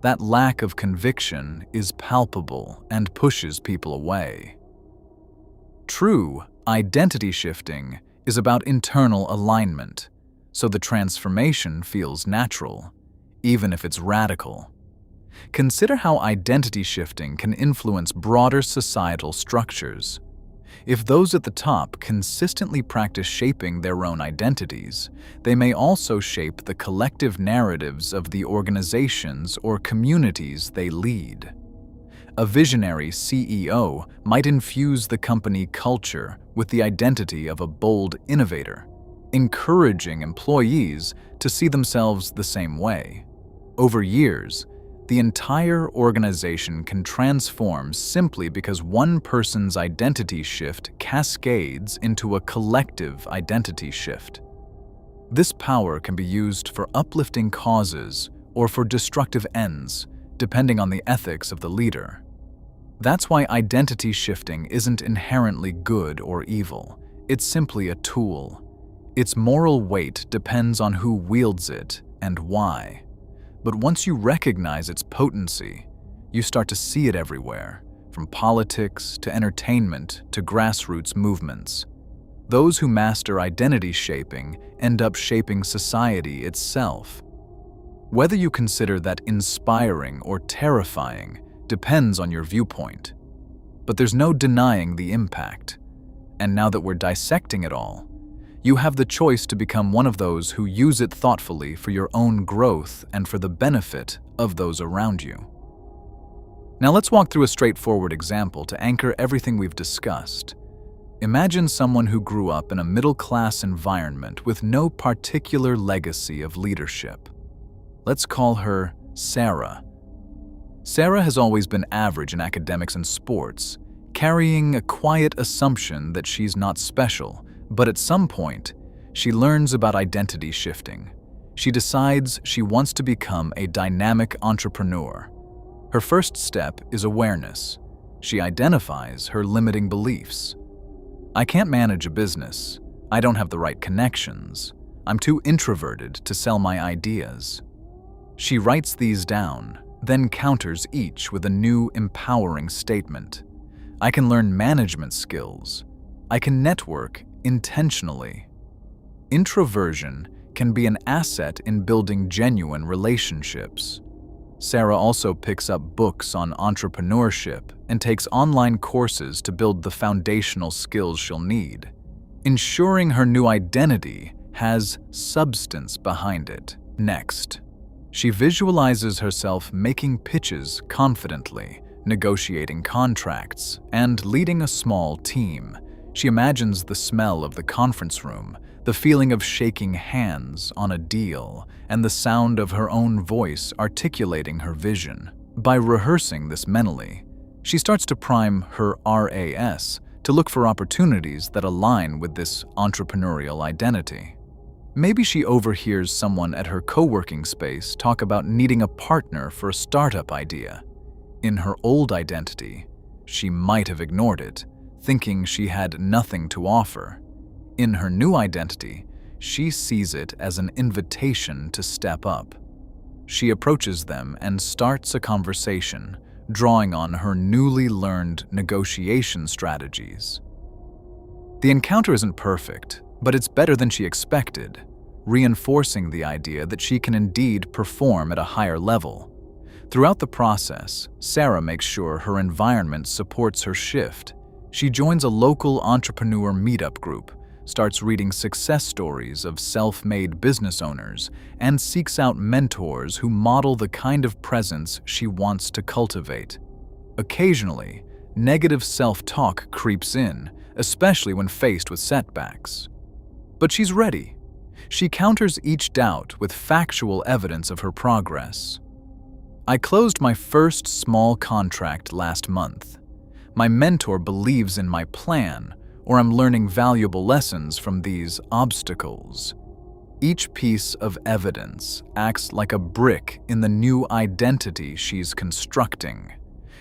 That lack of conviction is palpable and pushes people away. True identity shifting is about internal alignment, so the transformation feels natural, even if it's radical. Consider how identity shifting can influence broader societal structures. If those at the top consistently practice shaping their own identities, they may also shape the collective narratives of the organizations or communities they lead. A visionary CEO might infuse the company culture with the identity of a bold innovator, encouraging employees to see themselves the same way. Over years, the entire organization can transform simply because one person's identity shift cascades into a collective identity shift. This power can be used for uplifting causes or for destructive ends, depending on the ethics of the leader. That's why identity shifting isn't inherently good or evil. It's simply a tool. Its moral weight depends on who wields it and why. But once you recognize its potency, you start to see it everywhere, from politics to entertainment to grassroots movements. Those who master identity shaping end up shaping society itself. Whether you consider that inspiring or terrifying depends on your viewpoint. But there's no denying the impact. And now that we're dissecting it all, you have the choice to become one of those who use it thoughtfully for your own growth and for the benefit of those around you. Now let's walk through a straightforward example to anchor everything we've discussed. Imagine someone who grew up in a middle-class environment with no particular legacy of leadership. Let's call her Sarah. Sarah has always been average in academics and sports, carrying a quiet assumption that she's not special. But at some point, she learns about identity shifting. She decides she wants to become a dynamic entrepreneur. Her first step is awareness. She identifies her limiting beliefs. I can't manage a business. I don't have the right connections. I'm too introverted to sell my ideas. She writes these down, then counters each with a new empowering statement. I can learn management skills. I can network intentionally. Introversion can be an asset in building genuine relationships. Sarah also picks up books on entrepreneurship and takes online courses to build the foundational skills she'll need, ensuring her new identity has substance behind it. Next, she visualizes herself making pitches confidently, negotiating contracts, and leading a small team. She imagines the smell of the conference room, the feeling of shaking hands on a deal, and the sound of her own voice articulating her vision. By rehearsing this mentally, she starts to prime her RAS to look for opportunities that align with this entrepreneurial identity. Maybe she overhears someone at her co-working space talk about needing a partner for a startup idea. In her old identity, she might have ignored it, thinking she had nothing to offer. In her new identity, she sees it as an invitation to step up. She approaches them and starts a conversation, drawing on her newly learned negotiation strategies. The encounter isn't perfect, but it's better than she expected, reinforcing the idea that she can indeed perform at a higher level. Throughout the process, Sarah makes sure her environment supports her shift. She joins a local entrepreneur meetup group, starts reading success stories of self-made business owners, and seeks out mentors who model the kind of presence she wants to cultivate. Occasionally, negative self-talk creeps in, especially when faced with setbacks. But she's ready. She counters each doubt with factual evidence of her progress. I closed my first small contract last month. My mentor believes in my plan, or I'm learning valuable lessons from these obstacles. Each piece of evidence acts like a brick in the new identity she's constructing.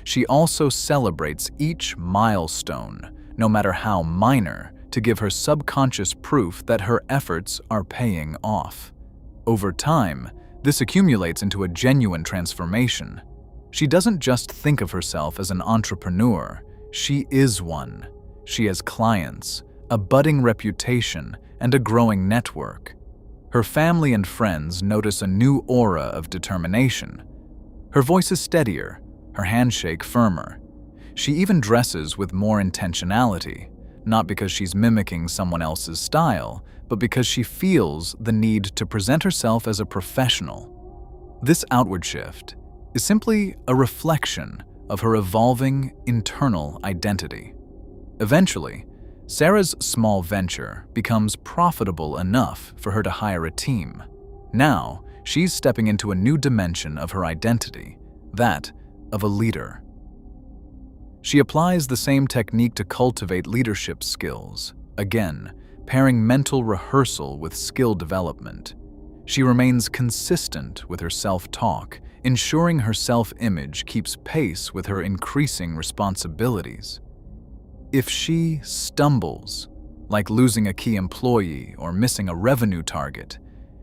She also celebrates each milestone, no matter how minor, to give her subconscious proof that her efforts are paying off. Over time, this accumulates into a genuine transformation. She doesn't just think of herself as an entrepreneur, she is one. She has clients, a budding reputation, and a growing network. Her family and friends notice a new aura of determination. Her voice is steadier, her handshake firmer. She even dresses with more intentionality, not because she's mimicking someone else's style, but because she feels the need to present herself as a professional. This outward shift is simply a reflection of her evolving internal identity. Eventually, Sarah's small venture becomes profitable enough for her to hire a team. Now, she's stepping into a new dimension of her identity, that of a leader. She applies the same technique to cultivate leadership skills, again, pairing mental rehearsal with skill development. She remains consistent with her self-talk, ensuring her self-image keeps pace with her increasing responsibilities. If she stumbles, like losing a key employee or missing a revenue target,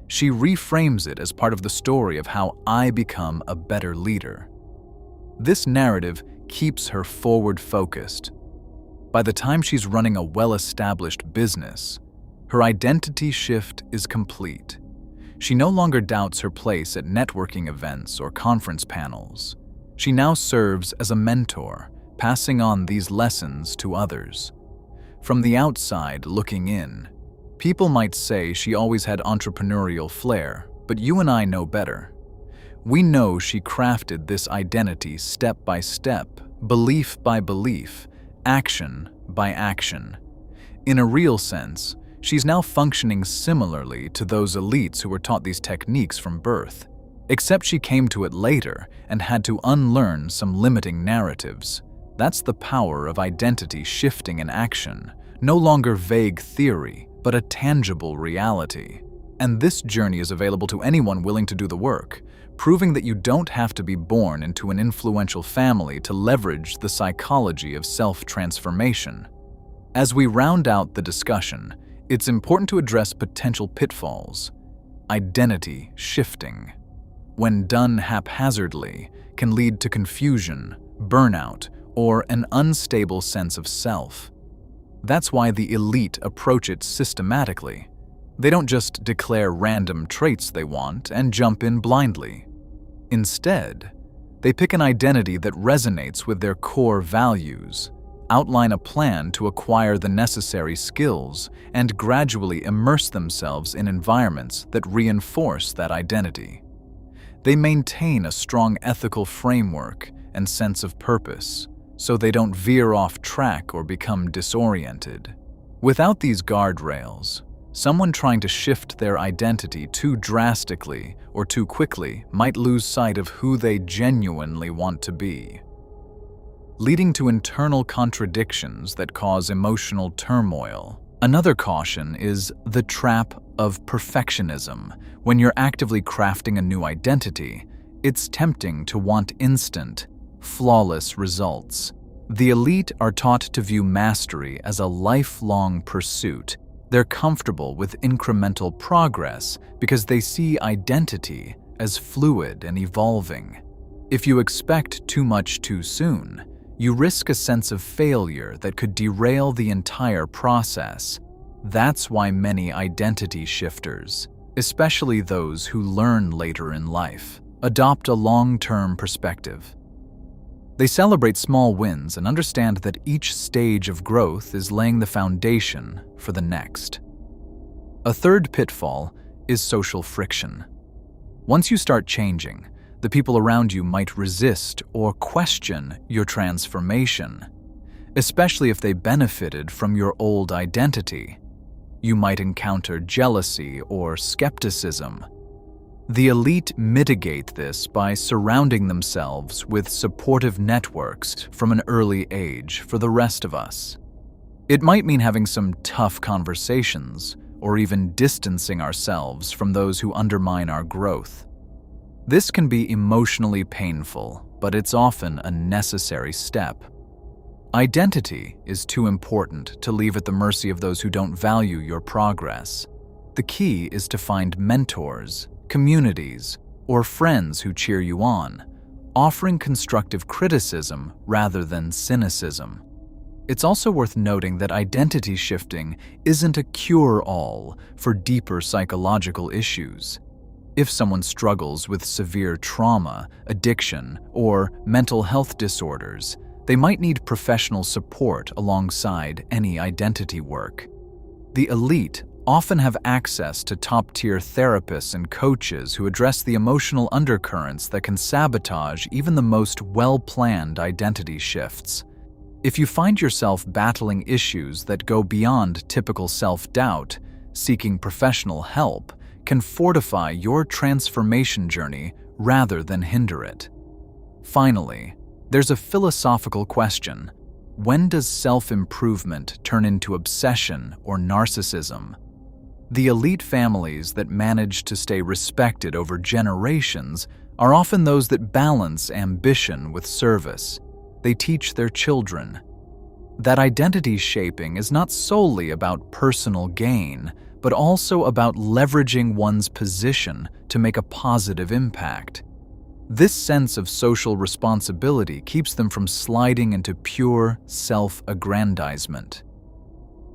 she reframes it as part of the story of how I become a better leader. This narrative keeps her forward-focused. By the time she's running a well-established business, her identity shift is complete. She no longer doubts her place at networking events or conference panels. She now serves as a mentor, passing on these lessons to others. From the outside looking in, people might say she always had entrepreneurial flair, but you and I know better. We know she crafted this identity step by step, belief by belief, action by action. In a real sense, she's now functioning similarly to those elites who were taught these techniques from birth, except she came to it later and had to unlearn some limiting narratives. That's the power of identity shifting in action, no longer vague theory, but a tangible reality. And this journey is available to anyone willing to do the work, proving that you don't have to be born into an influential family to leverage the psychology of self-transformation. As we round out the discussion, it's important to address potential pitfalls. Identity shifting, when done haphazardly, can lead to confusion, burnout, or an unstable sense of self. That's why the elite approach it systematically. They don't just declare random traits they want and jump in blindly. Instead, they pick an identity that resonates with their core values, outline a plan to acquire the necessary skills, and gradually immerse themselves in environments that reinforce that identity. They maintain a strong ethical framework and sense of purpose, so they don't veer off track or become disoriented. Without these guardrails, someone trying to shift their identity too drastically or too quickly might lose sight of who they genuinely want to be, leading to internal contradictions that cause emotional turmoil. Another caution is the trap of perfectionism. When you're actively crafting a new identity, it's tempting to want instant, flawless results. The elite are taught to view mastery as a lifelong pursuit. They're comfortable with incremental progress because they see identity as fluid and evolving. If you expect too much too soon, you risk a sense of failure that could derail the entire process. That's why many identity shifters, especially those who learn later in life, adopt a long-term perspective. They celebrate small wins and understand that each stage of growth is laying the foundation for the next. A third pitfall is social friction. Once you start changing, the people around you might resist or question your transformation, especially if they benefited from your old identity. You might encounter jealousy or skepticism. The elite mitigate this by surrounding themselves with supportive networks from an early age for the rest of us. It might mean having some tough conversations or even distancing ourselves from those who undermine our growth. This can be emotionally painful, but it's often a necessary step. Identity is too important to leave at the mercy of those who don't value your progress. The key is to find mentors, communities, or friends who cheer you on, offering constructive criticism rather than cynicism. It's also worth noting that identity shifting isn't a cure-all for deeper psychological issues. If someone struggles with severe trauma, addiction, or mental health disorders, they might need professional support alongside any identity work. The elite often have access to top-tier therapists and coaches who address the emotional undercurrents that can sabotage even the most well-planned identity shifts. If you find yourself battling issues that go beyond typical self-doubt, seeking professional help can fortify your transformation journey rather than hinder it. Finally, there's a philosophical question. When does self-improvement turn into obsession or narcissism? The elite families that manage to stay respected over generations are often those that balance ambition with service. They teach their children that identity shaping is not solely about personal gain, but also about leveraging one's position to make a positive impact. This sense of social responsibility keeps them from sliding into pure self-aggrandizement.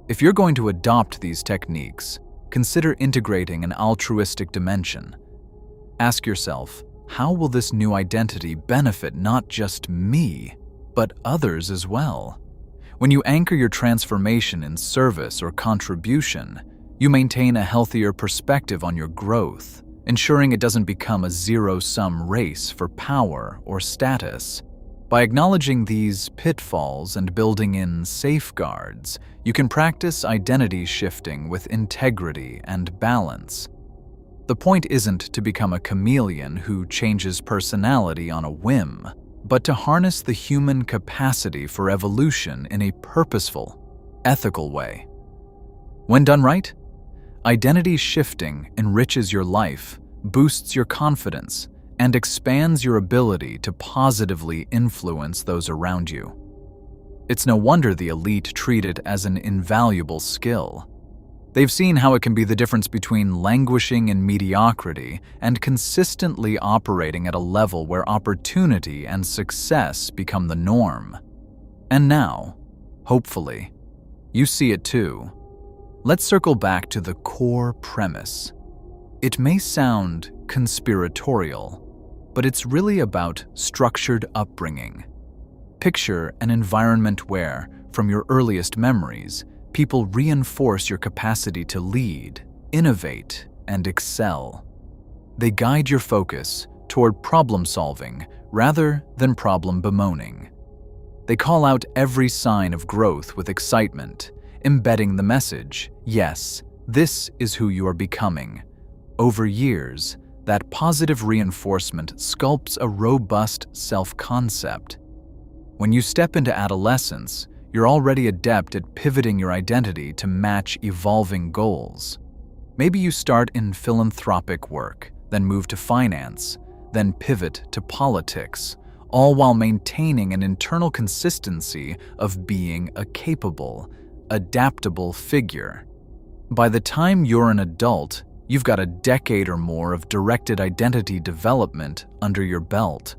If you're going to adopt these techniques, consider integrating an altruistic dimension. Ask yourself, how will this new identity benefit not just me, but others as well? When you anchor your transformation in service or contribution, you maintain a healthier perspective on your growth, ensuring it doesn't become a zero-sum race for power or status. By acknowledging these pitfalls and building in safeguards, you can practice identity shifting with integrity and balance. The point isn't to become a chameleon who changes personality on a whim, but to harness the human capacity for evolution in a purposeful, ethical way. When done right, identity shifting enriches your life, boosts your confidence, and expands your ability to positively influence those around you. It's no wonder the elite treat it as an invaluable skill. They've seen how it can be the difference between languishing in mediocrity and consistently operating at a level where opportunity and success become the norm. And now, hopefully, you see it too. Let's circle back to the core premise. It may sound conspiratorial, but it's really about structured upbringing. Picture an environment where, from your earliest memories, people reinforce your capacity to lead, innovate, and excel. They guide your focus toward problem-solving rather than problem-bemoaning. They call out every sign of growth with excitement, embedding the message, yes, this is who you are becoming. Over years, that positive reinforcement sculpts a robust self-concept. When you step into adolescence, you're already adept at pivoting your identity to match evolving goals. Maybe you start in philanthropic work, then move to finance, then pivot to politics, all while maintaining an internal consistency of being a capable, adaptable figure. By the time you're an adult, you've got a decade or more of directed identity development under your belt.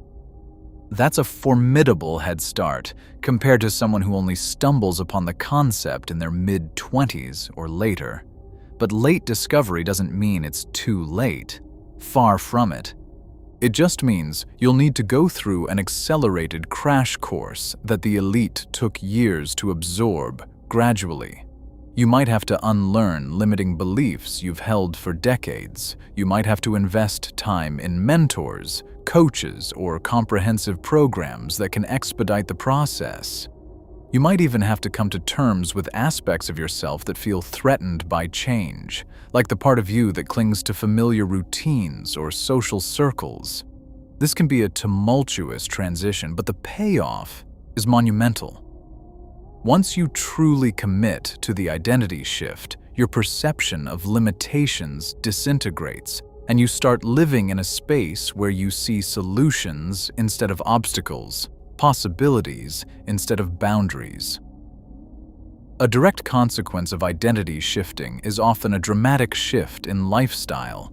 That's a formidable head start compared to someone who only stumbles upon the concept in their mid-20s or later. But late discovery doesn't mean it's too late. Far from it. It just means you'll need to go through an accelerated crash course that the elite took years to absorb gradually. You might have to unlearn limiting beliefs you've held for decades. You might have to invest time in mentors, coaches, or comprehensive programs that can expedite the process. You might even have to come to terms with aspects of yourself that feel threatened by change, like the part of you that clings to familiar routines or social circles. This can be a tumultuous transition, but the payoff is monumental. Once you truly commit to the identity shift, your perception of limitations disintegrates, and you start living in a space where you see solutions instead of obstacles. possibilities instead of boundaries. A direct consequence of identity shifting is often a dramatic shift in lifestyle.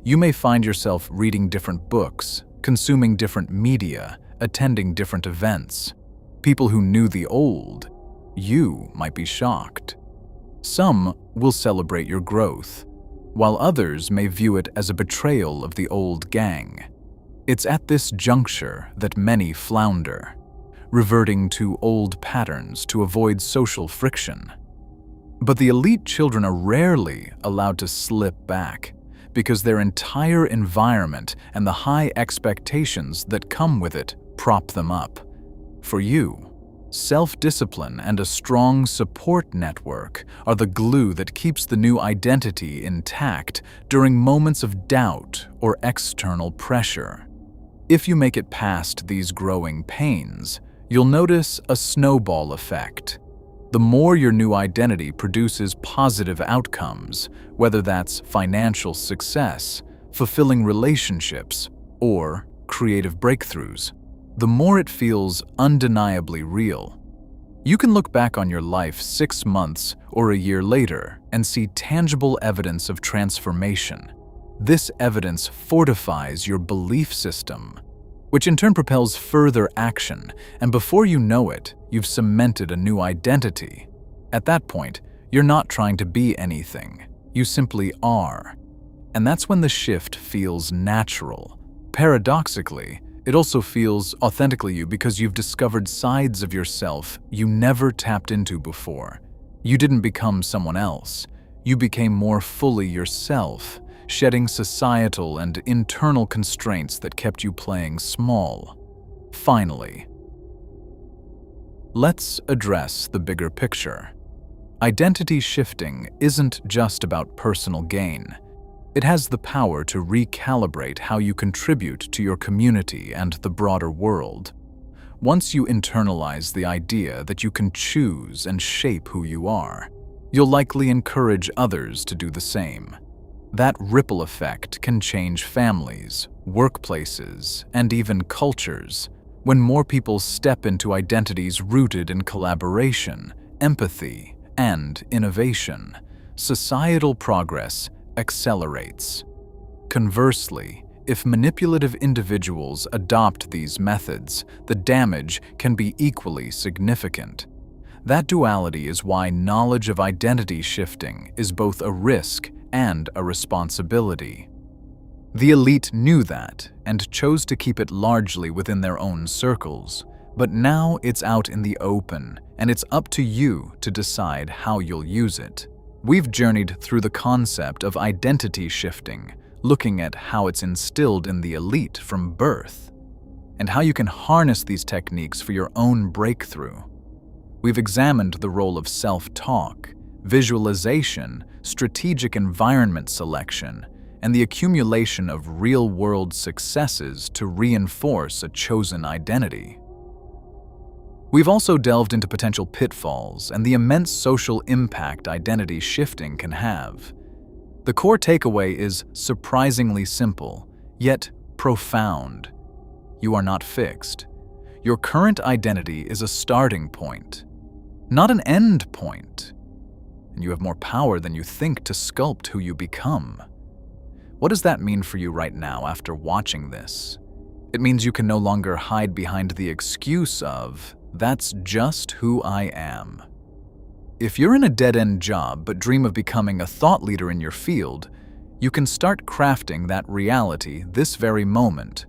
You may find yourself reading different books, consuming different media, attending different events. People who knew the old you might be shocked. Some will celebrate your growth, while others may view it as a betrayal of the old gang. It's at this juncture that many flounder, reverting to old patterns to avoid social friction. But the elite children are rarely allowed to slip back because their entire environment and the high expectations that come with it prop them up. For you, self-discipline and a strong support network are the glue that keeps the new identity intact during moments of doubt or external pressure. If you make it past these growing pains, you'll notice a snowball effect. The more your new identity produces positive outcomes, whether that's financial success, fulfilling relationships, or creative breakthroughs, the more it feels undeniably real. You can look back on your life 6 months or a year later and see tangible evidence of transformation. This evidence fortifies your belief system, which in turn propels further action, and before you know it, you've cemented a new identity. At that point, you're not trying to be anything, you simply are. And that's when the shift feels natural. Paradoxically, it also feels authentically you because you've discovered sides of yourself you never tapped into before. You didn't become someone else. You became more fully yourself, shedding societal and internal constraints that kept you playing small. Finally, let's address the bigger picture. Identity shifting isn't just about personal gain. It has the power to recalibrate how you contribute to your community and the broader world. Once you internalize the idea that you can choose and shape who you are, you'll likely encourage others to do the same. That ripple effect can change families, workplaces, and even cultures. When more people step into identities rooted in collaboration, empathy, and innovation, societal progress accelerates. Conversely, if manipulative individuals adopt these methods, the damage can be equally significant. That duality is why knowledge of identity shifting is both a risk and a responsibility. The elite knew that and chose to keep it largely within their own circles, but now it's out in the open, and it's up to you to decide how you'll use it. We've journeyed through the concept of identity shifting, looking at how it's instilled in the elite from birth, and how you can harness these techniques for your own breakthrough. We've examined the role of self-talk, visualization, strategic environment selection, and the accumulation of real-world successes to reinforce a chosen identity. We've also delved into potential pitfalls and the immense social impact identity shifting can have. The core takeaway is surprisingly simple, yet profound. You are not fixed. Your current identity is a starting point, not an end point. And you have more power than you think to sculpt who you become. What does that mean for you right now after watching this? It means you can no longer hide behind the excuse of, "That's just who I am." If you're in a dead-end job but dream of becoming a thought leader in your field, you can start crafting that reality this very moment.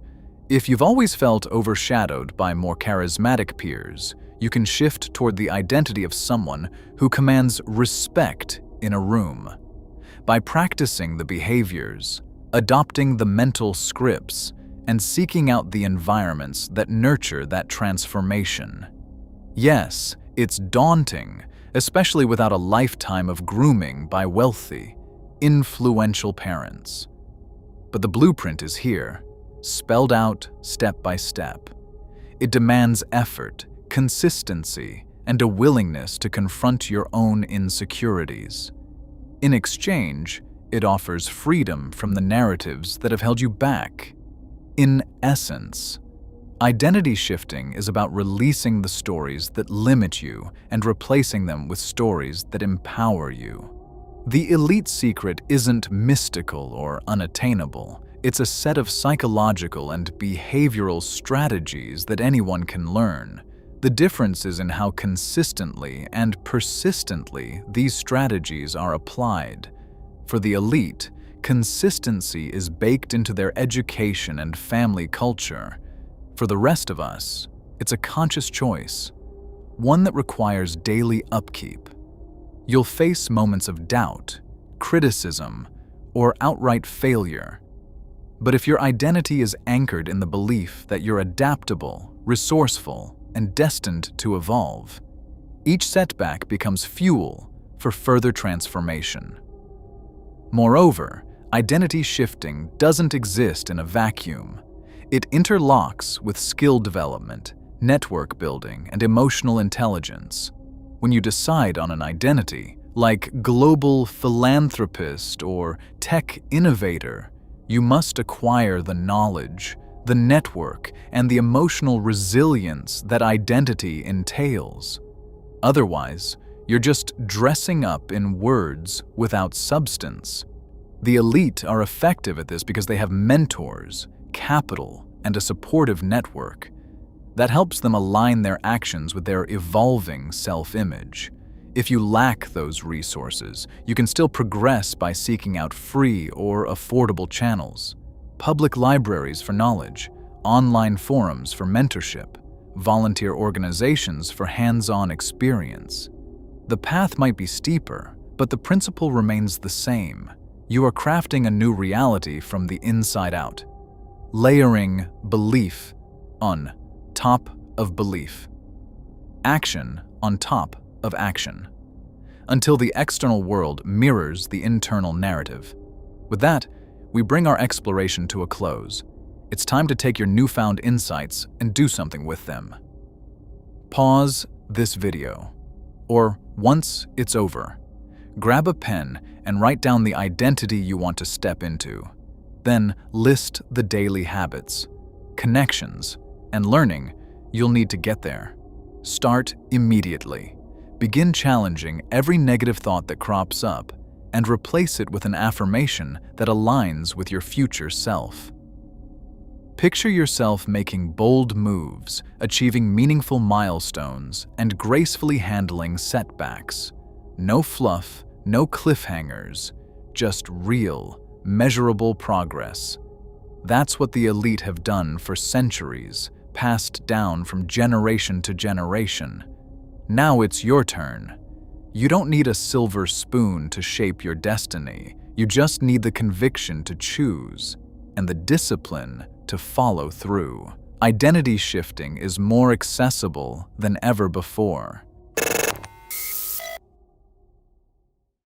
If you've always felt overshadowed by more charismatic peers, you can shift toward the identity of someone who commands respect in a room. By practicing the behaviors, adopting the mental scripts, and seeking out the environments that nurture that transformation. Yes, it's daunting, especially without a lifetime of grooming by wealthy, influential parents. But the blueprint is here, spelled out step by step. It demands effort, consistency, and a willingness to confront your own insecurities. In exchange, it offers freedom from the narratives that have held you back. In essence, Identity shifting is about releasing the stories that limit you and replacing them with stories that empower you. The elite secret isn't mystical or unattainable. It's a set of psychological and behavioral strategies that anyone can learn. The difference is in how consistently and persistently these strategies are applied. For the elite, consistency is baked into their education and family culture. For the rest of us, it's a conscious choice, one that requires daily upkeep. You'll face moments of doubt, criticism, or outright failure. But if your identity is anchored in the belief that you're adaptable, resourceful, and destined to evolve, each setback becomes fuel for further transformation. Moreover, identity shifting doesn't exist in a vacuum. It interlocks with skill development, network building, and emotional intelligence. When you decide on an identity, like global philanthropist or tech innovator, you must acquire the knowledge, the network, and the emotional resilience that identity entails. Otherwise, you're just dressing up in words without substance. The elite are effective at this because they have mentors, capital, and a supportive network. That helps them align their actions with their evolving self-image. If you lack those resources, you can still progress by seeking out free or affordable channels, public libraries for knowledge, online forums for mentorship, volunteer organizations for hands-on experience. The path might be steeper, but the principle remains the same. You are crafting a new reality from the inside out, layering belief on top of belief, action on top of action, until the external world mirrors the internal narrative. With that, we bring our exploration to a close. It's time to take your newfound insights and do something with them. Pause this video, or once it's over, grab a pen and write down the identity you want to step into. Then list the daily habits, connections, and learning you'll need to get there. Start immediately. Begin challenging every negative thought that crops up and replace it with an affirmation that aligns with your future self. Picture yourself making bold moves, achieving meaningful milestones, and gracefully handling setbacks. No fluff, no cliffhangers, just real, measurable progress. That's what the elite have done for centuries, passed down from generation to generation. Now it's your turn. You don't need a silver spoon to shape your destiny. You just need the conviction to choose and the discipline to follow through. Identity shifting is more accessible than ever before.